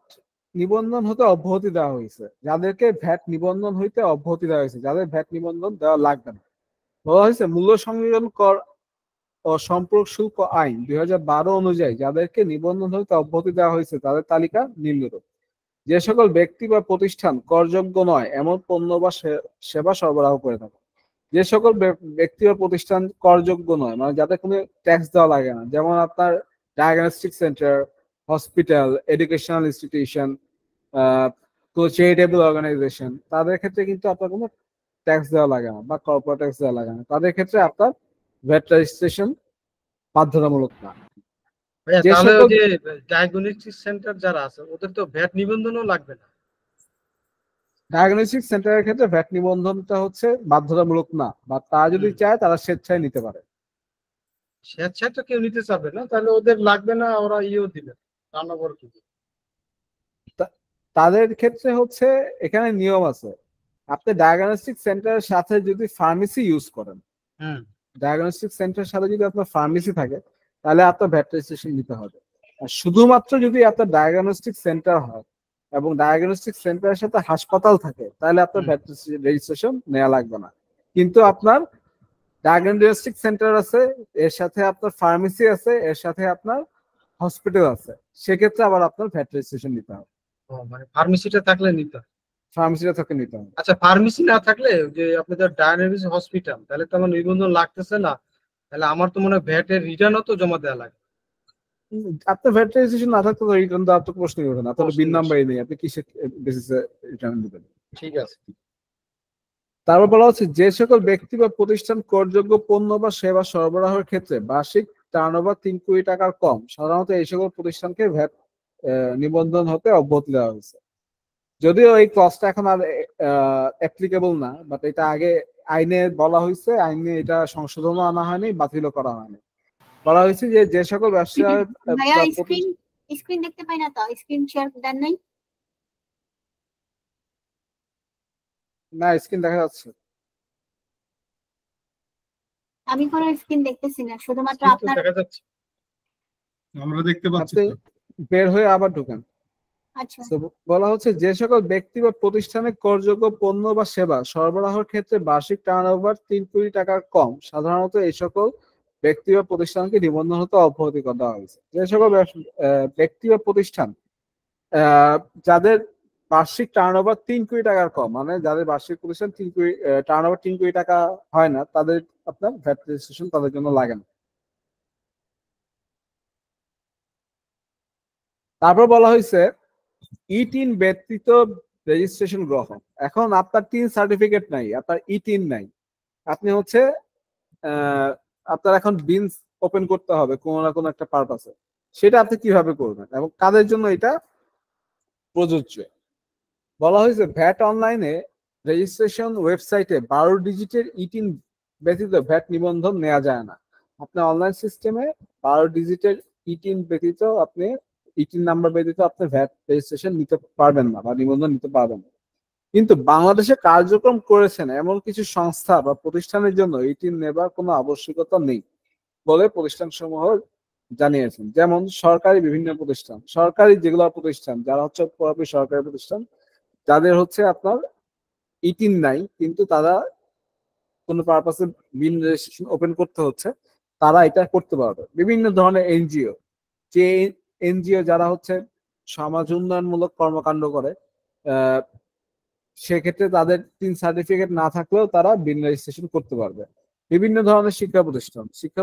নিবন্ধন হতে অব্যাহতি দেওয়া হয়েছে, যাদেরকে ভ্যাট নিবন্ধন হইতে অব্যাহতি দেওয়া হয়েছে, যাদের ভ্যাট নিবন্ধন দেওয়া লাগবে না। বলা হয়েছে মূল্য সংযোজন কর ও সম্পর্ক শুল্ক আইন 2012 অনুযায়ী যাদেরকে নিবন্ধন হইতে অব্যাহতি দেওয়া হয়েছে তাদের তালিকা নিম্নরূপ। যে সকল ব্যক্তি বা প্রতিষ্ঠান করযোগ্য নয় এমন পণ্য বা সেবা সরবরাহ করে থাকে। যে সকল ব্যক্তি বা প্রতিষ্ঠান করযোগ্য নয় মানে যাদের কোনো ট্যাক্স দেওয়া লাগে না, যেমন আপনার diagnostic centre, hospital, educational institution, কোনো চ্যারিটেবল অর্গানাইজেশন, তাদের ক্ষেত্রে কিন্তু আপনার কোনো ট্যাক্স দেওয়া লাগে না বা কর্পোরেট ট্যাক্স দেওয়া লাগে না, তাদের ক্ষেত্রে আপনার ভ্যাট রেজিস্ট্রেশন বাধ্যতামূলক না। যে তাহলে সকল ওই যে ডায়াগনস্টিক সেন্টার যারা আছে ওদের তো ভ্যাট নিবন্ধনও লাগবে না। ডায়াগনস্টিক সেন্টারের ক্ষেত্রে ভ্যাট নিবন্ধনটা হচ্ছে বাধ্যতামূলক না, বা তারা যদি চায় তারা স্বেচ্ছায় নিতে পারে। স্বেচ্ছায় তো কেউ নিতে চাবে না, তাহলে ওদের লাগবে না, ওরা ইয়েও দিবে রান্নাঘর কি তাদের ক্ষেত্রে হচ্ছে এখানে নিয়ম আছে, আপনি ডায়াগনস্টিক সেন্টারের সাথে যদি ফার্মেসি ইউজ করেন, ডায়াগনস্টিক সেন্টারের সাথে যদি আপনার ফার্মেসি থাকে তাহলে আপনার ভ্যাট রেজিস্ট্রেশন নিতে হবে। আর শুধুমাত্র যদি আপনার ডায়াগনস্টিক সেন্টার হয় এবং ডায়াগনস্টিক সেন্টারের সাথে হাসপাতাল থাকে তাহলে আপনার ভ্যাট রেজিস্ট্রেশন নেওয়া লাগবে না। কিন্তু আপনার ডায়াগনস্টিক সেন্টার আছে, এর সাথে আপনার ফার্মেসি আছে, এর সাথে আপনার হসপিটাল আছে, সেক্ষেত্রে আবার আপনার ভ্যাট রেজিস্ট্রেশন নিতে হবে। মানে ফার্মেসিটা থাকলে নিতে হবে। ফার্মেসিটা থেকে নিতে হবে। আচ্ছা, ফার্মেসি না থাকলে যে আপনাদের ডায়াবেটিস হসপিটাল, তাহলে তো আমার নিবন্ধন লাগতেছে না, তাহলে আমার তো মনে হয় ভ্যাটের রিটার্নও তো জমা দেওয়া লাগে। আপনার ভ্যাট রেজিস্ট্রেশন না থাকলে রিটার্ন দেওয়ার তো প্রশ্নই ওঠে না, তাহলে বিন প্রশ্নই আসে নাম্বারই না। নেই, আপনি কিসের বেসিসে রিটার্ন দেবেন? ঠিক আছে। তারপর বলা হচ্ছে যে সকল ব্যক্তি বা প্রতিষ্ঠান করযোগ্য পণ্য বা সেবা সরবরাহের ক্ষেত্রে বার্ষিক টার্নওভার 3 কোটি টাকার কম, সাধারণত এই সকল প্রতিষ্ঠানকে ভ্যাট নিবন্ধন হতে অব্যাহতি দেওয়া হয়েছে। যদিও এই ক্লজটা এখন আর অ্যাপ্লিকেবল না, বাট এটা আগে আইনে বলা হয়েছে, আইনে এটা সংশোধনও আনা হয়নি, বাতিলও করা হয়নি। বলা হয়েছে যে যে সকল ব্যবসা ভাইয়া স্ক্রিন দেখতে পাই না তো, স্ক্রিন শেয়ার দেন নাই? না, স্ক্রিন দেখা যাচ্ছে। আমি কোনো স্ক্রিন দেখতেছি না, শুধুমাত্র স্ক্রিন তো আপনার। দেখা যাচ্ছে, আমরা দেখতে পাচ্ছি আপনি তো। বের হয়ে আবার ঢুকেন। আচ্ছা, তো বলা হচ্ছে যে সকল ব্যক্তি বা প্রতিষ্ঠানে করযোগ্য পণ্য বা সেবা সরবরাহের ক্ষেত্রে বার্ষিক টার্নওভার 3 কোটি টাকার কম, সাধারণত এই সকল ব্যক্তি বা প্রতিষ্ঠানকে নিবন্ধন হতে অব্যাহতি দেওয়া হয়েছে। যে সকল ব্যক্তি বা প্রতিষ্ঠান যাদের বার্ষিক টার্নওভার 3 কোটি টাকার কম, মানে যাদের বার্ষিক প্রতিষ্ঠান 3 কোটি টার্নওভার 3 কোটি টাকা হয় না, তাদের আপনার ভ্যাট রেজিস্ট্রেশন তাদের জন্য লাগে না। তারপর বলা হয়েছে ই-3 ব্যতীত রেজিস্ট্রেশন গ্রহণ। এখন আপনার 3 সার্টিফিকেট নাই, আপনার ই-3 নাই, আপনি হচ্ছে আপনার এখন বিনস ওপেন করতে হবে কোনো না কোনো একটা পারপাসে, সেটা আপনি কিভাবে করবেন এবং কাদের জন্য এটা প্রযোজ্য? বলা হয়েছে ভ্যাট অনলাইনে রেজিস্ট্রেশন ওয়েবসাইটে 12 ডিজিটের ই-3 ব্যতীত ভ্যাট নিবন্ধন নেওয়া যায় না। আপনি অনলাইন সিস্টেমে 12 ডিজিটের ই-3 ব্যতীত আপনি ই-3 নাম্বার ব্যতীত আপনি ভ্যাট রেজিস্ট্রেশন নিতে পারবেন না বা নিবন্ধন নিতে পারবেন না। কিন্তু বাংলাদেশে কার্যক্রম করেছেন এমন কিছু সংস্থা বা প্রতিষ্ঠানের জন্য ই-3 নেবার কোনো আবশ্যকতা নেই বলে প্রতিষ্ঠানসমূহ জানিয়েছেন। যেমন সরকারি বিভিন্ন প্রতিষ্ঠান, সরকারি যেগুলো প্রতিষ্ঠান যারা হচ্ছে পুরোপুরি সরকারি প্রতিষ্ঠান, যাদের হচ্ছে আপনার ই-3 নাই কিন্তু তারা কোনো পারপাসে বিন রেজিস্ট্রেশন ওপেন করতে হচ্ছে, তারা এটা করতে পারবে। বিভিন্ন ধরনের এনজিও, যে এনজিও যারা হচ্ছে সমাজ উন্নয়নমূলক কর্মকাণ্ড করে, সেক্ষেত্রে তাদের 3 সার্টিফিকেট না থাকলেও তারা বিন রেজিস্ট্রেশন করতে পারবে। বিভিন্ন ধরনের শিক্ষা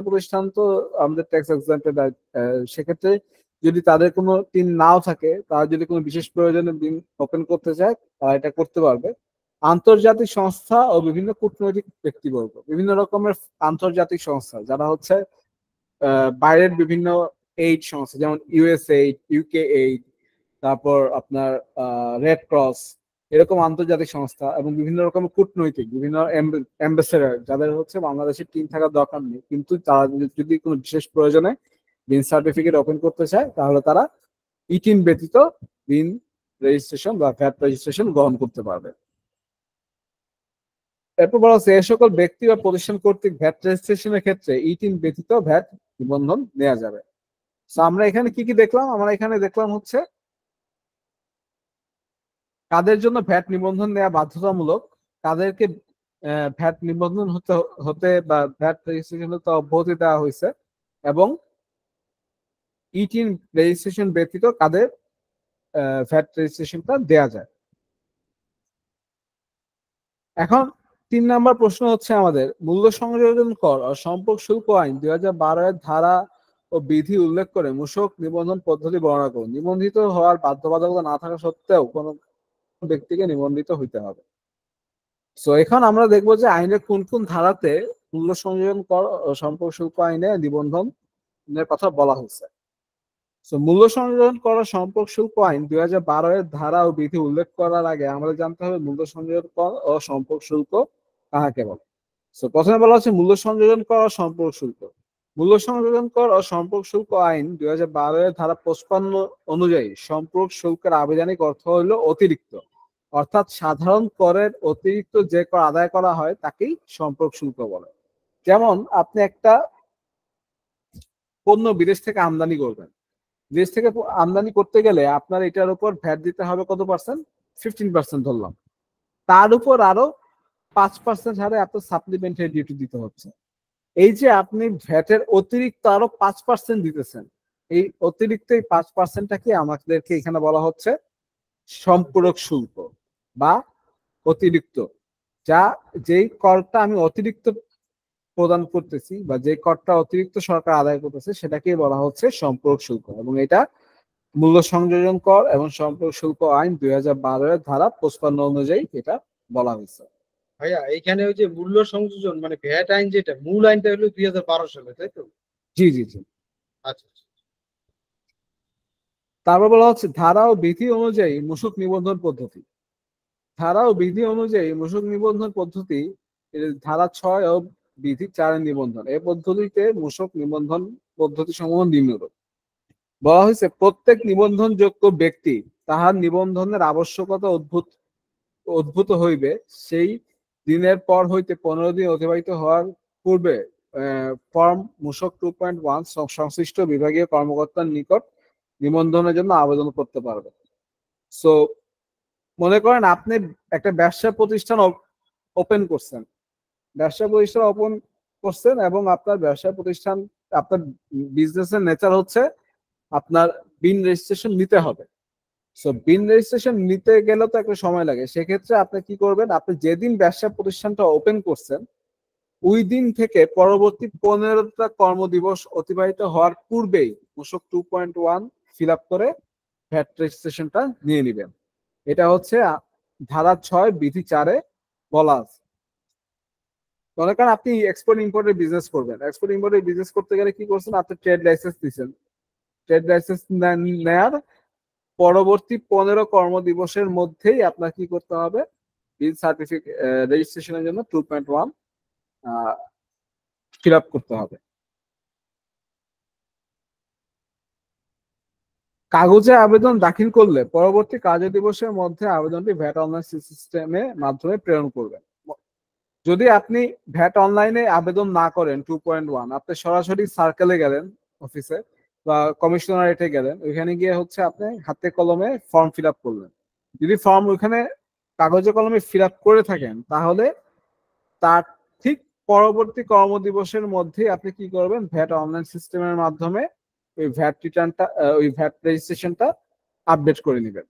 প্রতিষ্ঠান তো আমাদের ট্যাক্স এক্সাম্পটেড, সেক্ষেত্রে যদি তাদের কোনো 3 নাও থাকে, তারা যদি কোনো বিশেষ প্রয়োজনে বিন ওপেন করতে চায়, তারা এটা করতে পারবে। আন্তর্জাতিক সংস্থা ও বিভিন্ন কূটনৈতিক ব্যক্তিবর্গ, বিভিন্ন রকমের আন্তর্জাতিক সংস্থা যারা হচ্ছে বাইরের বিভিন্ন এইড সংস্থা, যেমন ইউএসএইড, ইউকে এইড, তারপর আপনার রেড ক্রস, এরকম আন্তর্জাতিক সংস্থা এবং বিভিন্ন রকমের কূটনৈতিক বিভিন্ন অ্যাম্বাসেডার যাদের হচ্ছে বাংলাদেশের টিম থাকার দরকার নেই, কিন্তু তারা যদি কোনো বিশেষ প্রয়োজনে বিন সার্টিফিকেট ওপেন করতে চায়, তাহলে তারা ই-3 ব্যতীত বিন রেজিস্ট্রেশন বা ভ্যাট রেজিস্ট্রেশন গ্রহণ করতে পারবে। এরপর বলা হচ্ছে এই সকল ব্যক্তি বা প্রতিষ্ঠান কর্তৃক ভ্যাট রেজিস্ট্রেশনের ক্ষেত্রে ই-3 ব্যতীত ভ্যাট নিবন্ধন নেওয়া যাবে। আমরা এখানে কি কি দেখলাম? আমরা এখানে দেখলাম হচ্ছে কাদের জন্য ভ্যাট নিবন্ধন নেওয়া বাধ্যতামূলক, কাদেরকে ভ্যাট নিবন্ধন হতে বা ভ্যাট রেজিস্ট্রেশন হতে অব্যাহতি দেওয়া হয়েছে, এবং ই-3 রেজিস্ট্রেশন ব্যতীত কাদের ভ্যাট রেজিস্ট্রেশনটা দেওয়া যায়। এখন 3 নম্বর প্রশ্ন হচ্ছে আমাদের, মূল্য সংযোজন কর ও সম্পর্ক শুল্ক আইন 2012 এর ধারা ও বিধি উল্লেখ করে মূসক নিবন্ধন পদ্ধতি বর্ণনা করুন। নিবন্ধিত হওয়ার বাধ্যবাধকতা না থাকা সত্ত্বেও কোনো ব্যক্তিকে নিবন্ধিত হইতে হবে। সো এখন আমরা দেখবো যে আইনের কোন কোন ধারাতে মূল্য সংযোজন কর ও সম্পর্ক শুল্ক আইনে নিবন্ধনের কথা বলা হয়েছে। সো মূল্য সংযোজন কর ও সম্পর্ক শুল্ক আইন 2012 এর ধারা ও বিধি উল্লেখ করার আগে আমাদের জানতে হবে মূল্য সংযোজন কর ও সম্পর্ক শুল্ক কাহাকে বলে। সো প্রথমে বলা হচ্ছে মূল্য সংযোজন কর ও সম্পর্ক শুল্ক। মূল্য সংযোজন কর ও সম্পর্ক শুল্ক আইন 2012 এর ধারা 55 অনুযায়ী সম্পর্ক শুল্কের আবেদনিক অর্থ হলো অতিরিক্ত, অর্থাৎ সাধারণ করের অতিরিক্ত যে কর আদায় করা হয় তাকেই সম্পর্ক শুল্ক বলে। যেমন আপনি একটা পণ্য বিদেশ থেকে আমদানি করবেন, দেশ থেকে আমদানি করতে গেলে আপনার এটার উপর ভ্যাট দিতে হবে কত পার্সেন্ট? 15% ধরলাম। তার উপর আরো 5% হারে আপনার সাপ্লিমেন্টারি ডিউটি দিতে হচ্ছে। এই যে আপনি ভ্যাটের অতিরিক্ত আরো 5% দিতেছেন, এই অতিরিক্ত এই 5%টাকে আমাদেরকে এখানে বলা হচ্ছে সম্পূরক শুল্ক। বা অতিরিক্ত, যা যেই করটা আমি অতিরিক্ত প্রদান করতেছি বা যে করটা অতিরিক্ত সরকার আদায় করতেছে সেটাকেই বলা হচ্ছে সম্পর্ক শুল্ক, এবং এটা মূল্য সংযোজন কর এবং সম্পর্ক শুল্ক আইন 2012 এর ধারা 55 অনুযায়ী এটা বলা হয়েছে। ভাইয়া এইখানে ওই যে মূল্য সংযোজন মানে ভ্যাট আইন, যেটা মূল আইনটা হলো 2012 সালে, তাই তো? জি জি জি। আচ্ছা আচ্ছা। তারপর বলা হচ্ছে ধারা ও বিধি অনুযায়ী মূসক নিবন্ধন পদ্ধতি। ধারা ও বিধি অনুযায়ী মূসক নিবন্ধন পদ্ধতি, ধারা 6 ও বিধি 4 এর নিবন্ধন। এই পদ্ধতিতে মূসক নিবন্ধন পদ্ধতি সমূহ নিম্নরূপ। বলা হয়েছে প্রত্যেক নিবন্ধনযোগ্য ব্যক্তি তাহার নিবন্ধনের আবশ্যকতা উদ্ভূত হইবে সেই দিনের পর হইতে 15 দিন অতিবাহিত হওয়ার পূর্বে ফর্ম মূসক 2.1 সংশ্লিষ্ট বিভাগীয় কর্মকর্তার নিকট নিবন্ধনের জন্য আবেদন করতে পারবে। সো মনে করেন আপনি একটা ব্যবসা প্রতিষ্ঠান ওপেন করছেন, এবং আপনার ব্যবসা প্রতিষ্ঠান, আপনার বিজনেসের নেচার হচ্ছে আপনার বিন রেজিস্ট্রেশন নিতে হবে। সো বিন রেজিস্ট্রেশন নিতে গেলে তো একটা সময় লাগে। সেক্ষেত্রে আপনি কি করবেন, আপনি যেদিন ব্যবসা প্রতিষ্ঠানটা ওপেন করছেন ওই দিন থেকে পরবর্তী 15টা কর্মদিবস অতিবাহিত হওয়ার পূর্বেই মূসক 2.1 ফিল আপ করে ভ্যাট রেজিস্ট্রেশনটা নিয়ে নেবেন। এটা হচ্ছে ধারা 6 বিধি 4 বলা আছে। মনে করেন আপনি এক্সপোর্ট ইম্পোর্টের বিজনেস করবেন, এক্সপোর্ট ইম্পোর্টের বিজনেস করতে গেলে কি করছেন, আপনি ট্রেড লাইসেন্স দিচ্ছেন। ট্রেড লাইসেন্স নেয়ার পরবর্তী 15 কর্মদিবসের মধ্যেই আপনার কি করতে হবে, বিল সার্টিফিকেট রেজিস্ট্রেশনের জন্য 2.1 ফিল আপ করতে হবে। কাগজে আবেদন দাখিল করলে পরবর্তী কার্য দিবসের মধ্যে আবেদনটি ভ্যাট অনলাইন সিস্টেমে মাধ্যমে প্রেরণ করবেন। যদি আপনি ভ্যাট অনলাইনে আবেদন না করেন 2.1, আপনি সরাসরি সার্কেলে গেলেন অফিসে বা কমিশনারেটে গেলেন, ওইখানে গিয়ে হচ্ছে আপনি হাতে কলমে ফর্ম ফিল আপ করলেন। যদি ফর্ম ওইখানে কাগজে কলমে ফিল আপ করে থাকেন তাহলে তার ঠিক পরবর্তী কর্মদিবসের মধ্যেই আপনি কি করবেন, ভ্যাট অনলাইন সিস্টেমের মাধ্যমে ওই ভ্যাট রিটার্নটা, ওই ভ্যাট রেজিস্ট্রেশনটা আপডেট করে নেবেন।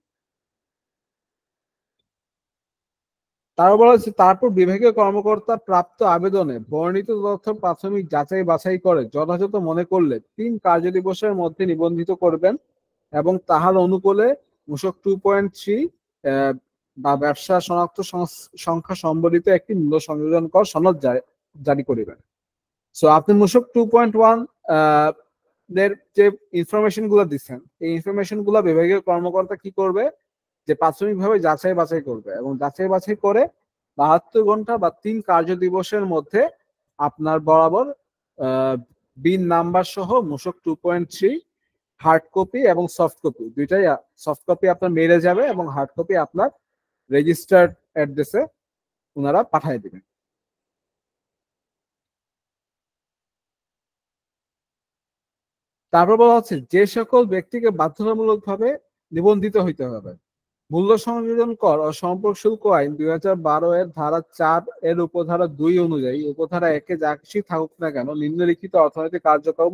তারপর বলা হচ্ছে তারপর বিভাগীয় কর্মকর্তা প্রাপ্ত আবেদনে বর্ণিত তথ্য প্রাথমিক যাচাই বাছাই করে যথাযথ মনে করলে 3 কার্যদিবসের মধ্যে নিবন্ধিত করবেন এবং তাহার অনুকূলে মূসক 2.3 বা ব্যবসা শনাক্ত সংখ্যা সম্বলিত একটি মূল্য সংযোজন কর সনদ জারি করিবেন। সো আপনি মূসক 2.1 এর যে ইনফরমেশন গুলো দিচ্ছেন, এই ইনফরমেশন গুলো বিভাগীয় কর্মকর্তা কি করবে, যে প্রাথমিকভাবে যাচাই বাছাই করবে এবং যাচাই বাছাই করে 72 ঘন্টা বা 3 কার্য দিবসের মধ্যে আপনার বরাবর বিন নাম্বার সহ মূসক 2.3 হার্ড কপি এবং সফট কপি দুইটাই, সফট কপি আপনার মেইলে যাবে এবং হার্ড কপি আপনার রেজিস্টার্ড অ্যাড্রেসে ওনারা পাঠিয়ে দিবেন। তারপর বলা হচ্ছে যে সকল ব্যক্তিকে বাধ্যতামূলকভাবে নিবন্ধিত হইতে হবে। মূল্য সংযোজন কর ও সম্পর্ক শুল্ক আইন 2012 এর ধারা 4 এর উপধারা 2 অনুযায়ী উপধারা 1 এ যা কিছুই থাকুক না কেন নিম্নলিখিত অর্থনৈতিক কার্যক্রম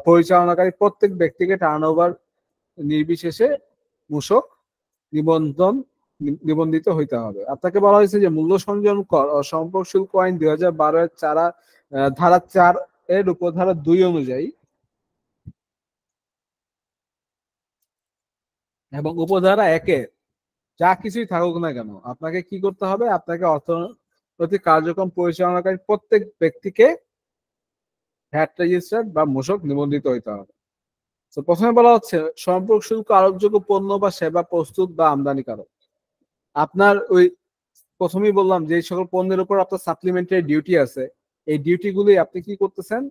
পরিচালনাকারী প্রত্যেক ব্যক্তিকে টার্নওভার নির্বিশেষে মূসক নিবন্ধিত হইতে হবে। আপনাকে বলা হয়েছে যে মূল্য সংযোজন কর ও সম্পর্ক শুল্ক আইন 2012 এর ধারা 4 এর উপধারা 2 অনুযায়ী এবং উপধারা 1 এ যা কিছুই থাকুক না কেন আপনাকে কি করতে হবে, আপনাকে অর্থনৈতিক কার্যক্রম পরিচালনাকারী প্রত্যেক ব্যক্তিকে ভ্যাট রেজিস্টার্ড বা মূসক নিবন্ধিত হইতে হবে। তো প্রথমে বলা হচ্ছে সম্পর্ক শুল্ক আরোপযোগ্য পণ্য বা সেবা প্রস্তুত বা আমদানিকারক। আপনার ওই প্রথমেই বললাম যে সকল পণ্যের উপর আপনার সাপ্লিমেন্টারি ডিউটি আছে, এই ডিউটি গুলি আপনি কি করতেছেন,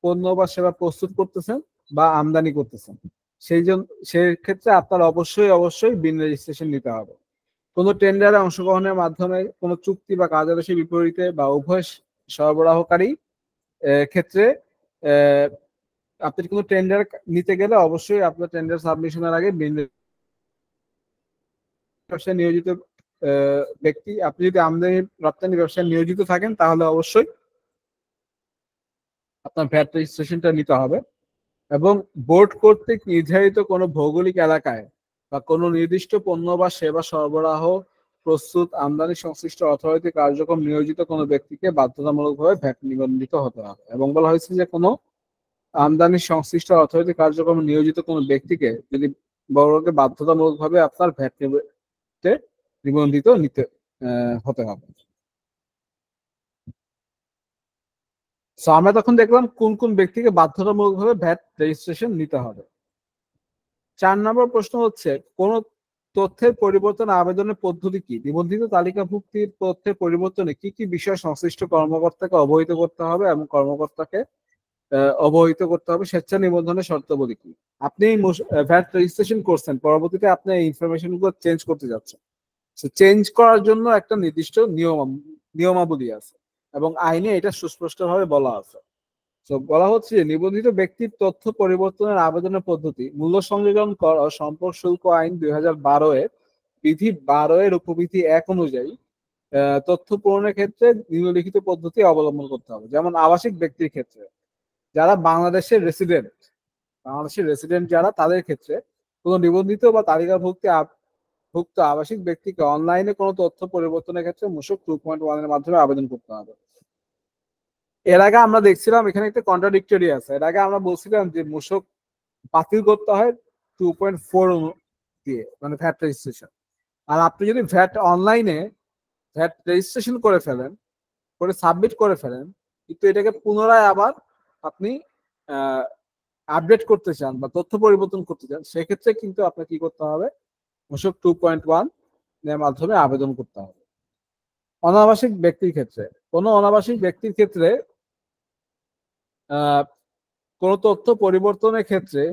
পণ্য বা সেবা প্রস্তুত করতেছেন বা আমদানি করতেছেন, সেই ক্ষেত্রে আপনার অবশ্যই বিন রেজিস্ট্রেশন নিতে হবে। কোন টেন্ডারে অংশগ্রহণের মাধ্যমে কোন চুক্তি বা কার্যাদেশের বিপরীতে বা উভয় সরবরাহকারী ক্ষেত্রে আপনি কোনো টেন্ডার নিতে গেলে অবশ্যই আপনার টেন্ডার সাবমিশনের আগে বিন ব্যবসায় নিয়োজিত ব্যক্তি, আপনি যদি আমদানি রপ্তানি ব্যবসায় নিয়োজিত থাকেন তাহলে অবশ্যই আপনার ভ্যাট রেজিস্ট্রেশনটা নিতে হবে। এবং বোর্ড কর্তৃক নির্ধারিত কোনো ভৌগোলিক এলাকায় বা কোনো নির্দিষ্ট পণ্য বা সেবা সরবরাহ প্রস্তুত আমদানি সংশ্লিষ্ট অর্থনৈতিক কার্যক্রম নিয়োজিত কোনো ব্যক্তিকে বাধ্যতামূলকভাবে ভ্যাট নিবন্ধিত হতে হবে। এবং বলা হয়েছে যে কোনো আমদানি সংশ্লিষ্ট অর্থনৈতিক কার্যক্রম নিয়োজিত কোনো ব্যক্তিকে যদি বড়কে বাধ্যতামূলকভাবে আপনার ভ্যাট নিবন্ধিত হতে হবে। সো আমরা তখন দেখলাম কোন কোন ব্যক্তিকে বাধ্যতামূলকভাবে ভ্যাট রেজিস্ট্রেশন নিতে হবে। 4 নম্বর প্রশ্ন হচ্ছে কোন তথ্যের পরিবর্তন আবেদনের পদ্ধতি কি? নিবন্ধিত তালিকাভুক্তির তথ্যের পরিবর্তনে কি কি বিষয় সংশ্লিষ্ট কর্মকর্তাকে অবহিত করতে হবে এবং কর্মকর্তাকে অবহিত করতে হবে? স্বেচ্ছা নিবন্ধনের শর্তাবলী কি? আপনি ভ্যাট রেজিস্ট্রেশন করছেন, পরবর্তীতে আপনি এই ইনফরমেশন গুলো চেঞ্জ করতে যাচ্ছেন। চেঞ্জ করার জন্য একটা নির্দিষ্ট নিয়মাবলী আছে এবং আইনে এটা সুস্পষ্টভাবে বলা আছে। তো বলা হচ্ছে যে নিবন্ধিত ব্যক্তির তথ্য পরিবর্তনের আবেদনের পদ্ধতি মূল্য সংযোজন কর ও সম্পর্ক শুল্ক আইন 2012 এর বিধি 12 এর উপবিধি 1 অনুযায়ী তথ্য পূরণের ক্ষেত্রে নিম্নলিখিত পদ্ধতি অবলম্বন করতে হবে। যেমন আবাসিক ব্যক্তির ক্ষেত্রে যারা বাংলাদেশের রেসিডেন্ট যারা, তাদের ক্ষেত্রে কোনো নিবন্ধিত বা তালিকাভুক্ত আবাসিক ব্যক্তিকে অনলাইনে কোনো তথ্য পরিবর্তনের ক্ষেত্রে মূসক 2.1 এর মাধ্যমে আবেদন করতে হবে। এর আগে আমরা দেখছিলাম এখানে একটা কন্ট্রাডিক্টরি আছে। এর আগে আমরা বলছিলাম যে মূসক বাতিল করতে হয় 2.4 দিয়ে, মানে ভ্যাট রেজিস্ট্রেশন। আর আপনি যদি ভ্যাট অনলাইনে ভ্যাট রেজিস্ট্রেশন করে ফেলেন, করে সাবমিট করে ফেলেন, কিন্তু এটাকে পুনরায় আবার আপনি আপডেট করতে চান বা তথ্য পরিবর্তন করতে চান, সেক্ষেত্রে কিন্তু আপনার কি করতে হবে? মূসক 2.1 এর মাধ্যমে আবেদন করতে হবে। অনাবাসিক ব্যক্তির ক্ষেত্রে কোনো অনাবাসিক ব্যক্তির ক্ষেত্রে কোনো তথ্য পরিবর্তনের ক্ষেত্রে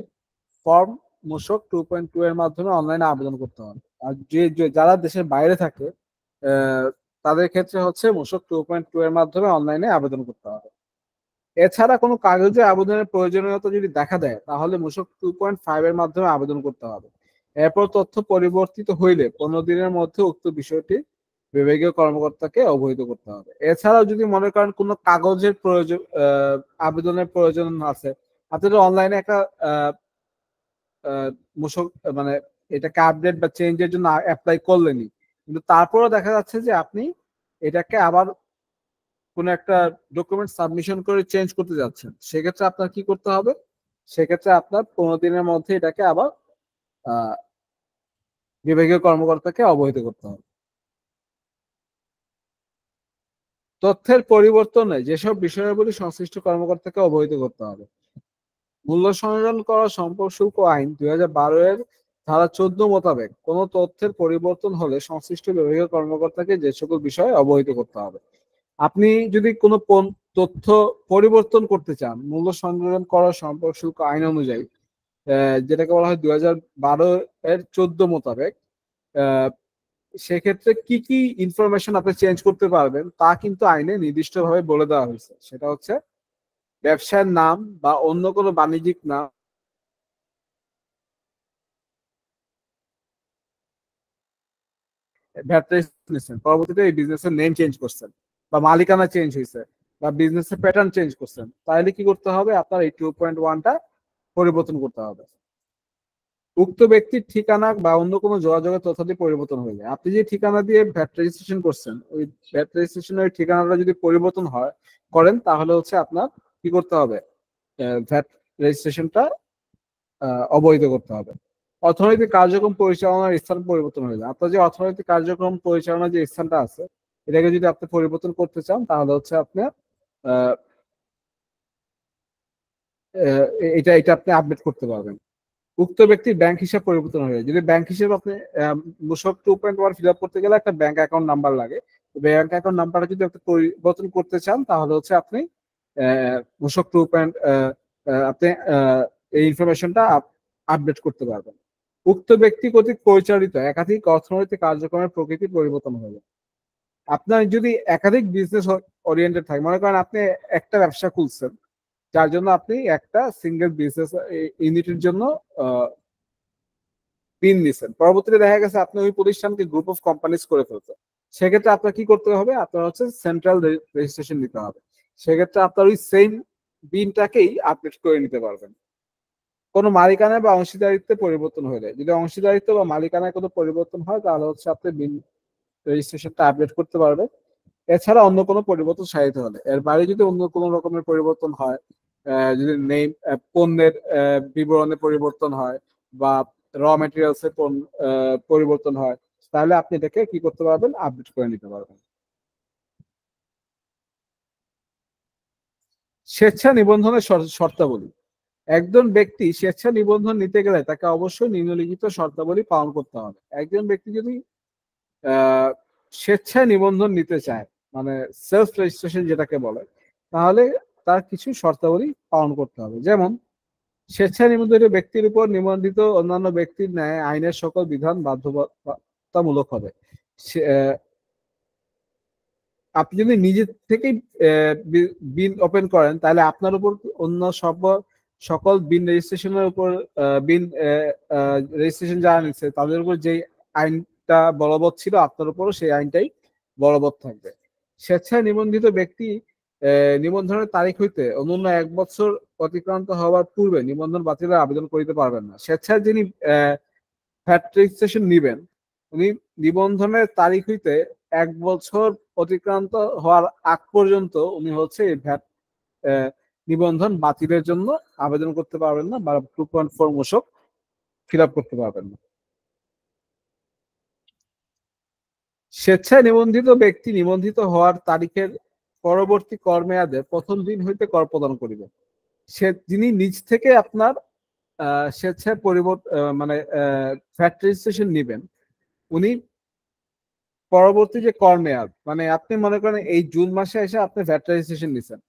ফর্ম মূসক 2.2 এর মাধ্যমে অনলাইনে আবেদন করতে হবে। আর যারা দেশের বাইরে থাকে তাদের ক্ষেত্রে হচ্ছে মূসক 2.2 এর মাধ্যমে অনলাইনে আবেদন করতে হবে। এছাড়া কোনো কাগজে আবেদনের প্রয়োজনীয়তা যদি দেখা দেয় তাহলে মূসক 2.5 এর মাধ্যমে আবেদন করতে হবে। এরপর তথ্য পরিবর্তিত হইলে 15 দিনের মধ্যে উক্ত বিষয়টি বিভাগীয় কর্মকর্তাকে অবহিত করতে হবে। এছাড়াও যদি মনে করেন কোনো কাগজের প্রয়োজন, আবেদনের প্রয়োজন আছে, আপনি তো অনলাইনে একটা মূসক মানে এটাকে আপডেট বা চেঞ্জের জন্য অ্যাপ্লাই করলেনই, কিন্তু তারপরও দেখা যাচ্ছে যে আপনি এটাকে আবার কোনো একটা ডকুমেন্ট সাবমিশন করে চেঞ্জ করতে যাচ্ছেন, সেক্ষেত্রে আপনার কি করতে হবে? সেক্ষেত্রে আপনার 15 দিনের মধ্যে এটাকে আবার বিভাগীয় কর্মকর্তাকে অবহিত করতে হবে। তথ্যের পরিবর্তনে যেসব বিষয়াবলী সংশ্লিষ্ট কর্মকর্তাকে অবহিত করতে হবে। মূল্য সংযোজন করা সম্পর্ক শুল্ক আইন 2012 এর ধারা 14 মোতাবেক কোনো তথ্যের পরিবর্তন হলে সংশ্লিষ্ট বিভাগীয় কর্মকর্তাকে যে সকল বিষয়ে অবহিত করতে হবে। আপনি যদি কোনো তথ্য পরিবর্তন করতে চান মূল্য সংযোজন করা সম্পর্ক শুল্ক আইন অনুযায়ী, যেটাকে বলা হয় 2012 এর 14 মোতাবেক, সেক্ষেত্রে কি কি ইনফরমেশন আপনি চেঞ্জ করতে পারবেন তা কিন্তু আইনে নির্দিষ্টভাবে বলে দেওয়া হয়েছে। সেটা হচ্ছে ব্যবসার নাম বা অন্য কোনো বাণিজ্যিক নাম, ভ্যাট নিচ্ছেন, পরবর্তীতে এই বিজনেসের নেম চেঞ্জ করছেন বা মালিকানা চেঞ্জ হয়েছে বা বিজনেসের প্যাটার্ন চেঞ্জ করছেন, তাহলে কি করতে হবে? আপনার এই 2.1টা পরিবর্তন করতে হবে। উক্ত ব্যক্তির ঠিকানা বা অন্য কোনো যোগাযোগের তথ্যাদি পরিবর্তন হয়ে যায়। আপনি যে ঠিকানা দিয়ে ভ্যাট রেজিস্ট্রেশন করছেন, ওই ভ্যাট রেজিস্ট্রেশনের ঠিকানাটা যদি পরিবর্তন করেন তাহলে হচ্ছে আপনার কি করতে হবে? ভ্যাট রেজিস্ট্রেশনটা অবহিত করতে হবে। অর্থনৈতিক কার্যক্রম পরিচালনার স্থান পরিবর্তন হয়ে যায়। আপনার যে অর্থনৈতিক কার্যক্রম পরিচালনার যে স্থানটা আছে, এটাকে যদি আপনি পরিবর্তন করতে চান তাহলে হচ্ছে আপনার এটা আপনি আপডেট করতে পারবেন। উক্ত ব্যক্তির ব্যাংক হিসাব পরিবর্তন হয়ে যায়। যদি ব্যাংক হিসাব আপনি মূসক 2.1 ফিল আপ করতে গেলে একটা ব্যাংক অ্যাকাউন্ট নাম্বার লাগে, ব্যাংক অ্যাকাউন্ট নাম্বারটা যদি আপনি পরিবর্তন করতে চান তাহলে হচ্ছে আপনি মূসক 2. আপনি এই ইনফরমেশনটা আপডেট করতে পারবেন। উক্ত ব্যক্তি কর্তৃক পরিচালিত একাধিক অর্থনৈতিক কার্যক্রমের প্রকৃতি পরিবর্তন হয়ে যায়। আপনার যদি একাধিক বিজনেস ওরিয়েন্টেড থাকে, মনে করেন আপনি একটা ব্যবসা খুলছেন, যার জন্য আপনি একটা সিঙ্গেল বিজনেস ইউনিটের জন্য পিন নিছেন, পরবর্তীতে দেখা গেছে আপনি ওই প্রতিষ্ঠানকে গ্রুপ অফ কোম্পানিজ করে ফেলছেন, সেক্ষেত্রে আপনার কি করতে হবে? আপনার হচ্ছে সেন্ট্রাল রেজিস্ট্রেশন নিতে হবে। সেক্ষেত্রে আপনার ওই সেম বিনটাকেই আপডেট করে নিতে পারবেন। কোনো মালিকানা বা অংশীদারিত্বে পরিবর্তন হলে, যদি অংশীদারিত্ব বা মালিকানায় কোনো পরিবর্তন হয় তাহলে হচ্ছে আপনি বিন রেজিস্ট্রেশনটা আপডেট করতে পারবে। এছাড়া অন্য কোনো পরিবর্তন সাধিত হলে, এর বাইরে যদি অন্য কোনো রকমের পরিবর্তন হয়, যদি নেম পণ্যের বিবরণে পরিবর্তন হয় বা র মেটেরিয়ালস এর পরিবর্তন হয়, তাহলে আপনি এটাকে কি করতে পারবেন, আপডেট করে নিতে পারবেন। স্বেচ্ছা নিবন্ধনের শর্তাবলী। একজন ব্যক্তি স্বেচ্ছা নিবন্ধন নিতে গেলে তাকে অবশ্যই নিম্নলিখিত শর্তাবলী পালন করতে হবে। একজন ব্যক্তি যদি স্বেচ্ছায় নিবন্ধন নিতে চায়, মানে সেলফ রেজিস্ট্রেশন যেটাকে বলে, তাহলে তার কিছু শর্তাবলী পালন করতে হবে। যেমন, স্বেচ্ছায় নিবন্ধিত ব্যক্তির উপর নিবন্ধিত অন্যান্য ব্যক্তির ন্যায় আইনের সকল বিধান বাধ্যবাধকতামূলক হবে। আপনি যদি নিজে থেকেই বিন ওপেন করেন, তাহলে আপনার উপর অন্য সকল বিন রেজিস্ট্রেশনের উপর বিন রেজিস্ট্রেশন যারা নিচ্ছে তাদের উপর যে আইনটা বলবৎ ছিল, আপনার উপরও সেই আইনটাই বলবৎ থাকবে। স্বেচ্ছায় নিবন্ধিত ব্যক্তি নিবন্ধনের তারিখ হইতে অন্যান্য 1 বছর অতিক্রান্ত হওয়ার পূর্বে নিবন্ধন বাতিলের আবেদন করিতে পারবেন না। স্বেচ্ছায় যিনি ভ্যাট রেজিস্ট্রেশন নিবেন, উনি নিবন্ধনের তারিখ হইতে 1 বছর অতিক্রান্ত হওয়ার আগ পর্যন্ত উনি হচ্ছে এই ভ্যাট নিবন্ধন বাতিলের জন্য আবেদন করতে পারবেন না বা 2.4 মূসক ফিল আপ করতে পারবেন না। স্বেচ্ছায় নিবন্ধিত ব্যক্তি নিবন্ধিত হওয়ার তারিখের পরবর্তী কর মেয়াদে প্রথম দিন হইতে কর প্রদান করিবেন। যিনি নিজ থেকে আপনার স্বেচ্ছায় মানে ভ্যাট রেজিস্ট্রেশন নিবেন, উনি পরবর্তী যে কর মেয়াদ, মানে আপনি মনে করেন এই জুন মাসে এসে আপনি ভ্যাট রেজিস্ট্রেশন নিছেন,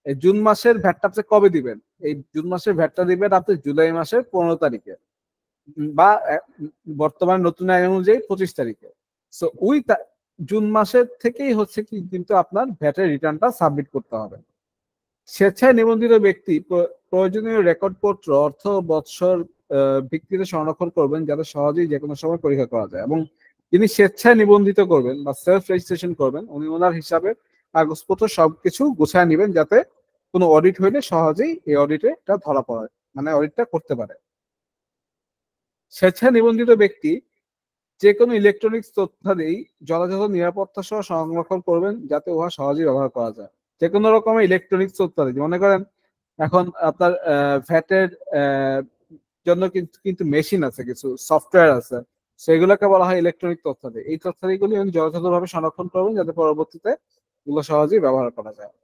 এই জুন মাসের ভ্যাটটা আপনি কবে দিবেন? এই জুন মাসের ভ্যাটটা দিবেন আপনি জুলাই মাসের 15 তারিখে বা বর্তমান নতুন আইন অনুযায়ী 25 তারিখে। সো ওই জুন মাসের থেকেই হচ্ছে কি কিন্তু আপনার ভ্যাটের রিটার্নটা সাবমিট করতে হবে। স্বেচ্ছায় নিবন্ধিত ব্যক্তি প্রয়োজনীয় রেকর্ডপত্র অর্থ বৎসর ভিত্তিতে সংরক্ষণ করবেন, যাতে সহজেই যে কোনো সময় পরীক্ষা করা যায়। এবং যিনি স্বেচ্ছায় নিবন্ধিত করবেন বা সেলফ রেজিস্ট্রেশন করবেন, উনি ওনার হিসাবে কাগজপত্র সবকিছু গুছায় নেবেন, যাতে কোনো অডিট হইলে সহজেই এই অডিটে এটা ধরা পড়ে, মানে অডিটটা করতে পারে। স্বেচ্ছায় নিবন্ধিত ব্যক্তি যে কোনো ইলেকট্রনিক্স তথ্যাদি যথাযথ নিরাপত্তা সহ সংরক্ষণ করবেন, যাতে উহা সহজেই ব্যবহার করা যায়। যে কোনো রকমের ইলেকট্রনিক্স তথ্যাদি, মনে করেন এখন আপনার ভ্যাটের জন্য কিন্তু মেশিন আছে, কিছু সফটওয়্যার আছে, সেগুলোকে বলা হয় ইলেকট্রনিক তথ্যাদি। এই তথ্যাদিগুলি যথাযথভাবে সংরক্ষণ করবেন, যাতে পরবর্তীতে এগুলো সহজেই ব্যবহার করা যায়।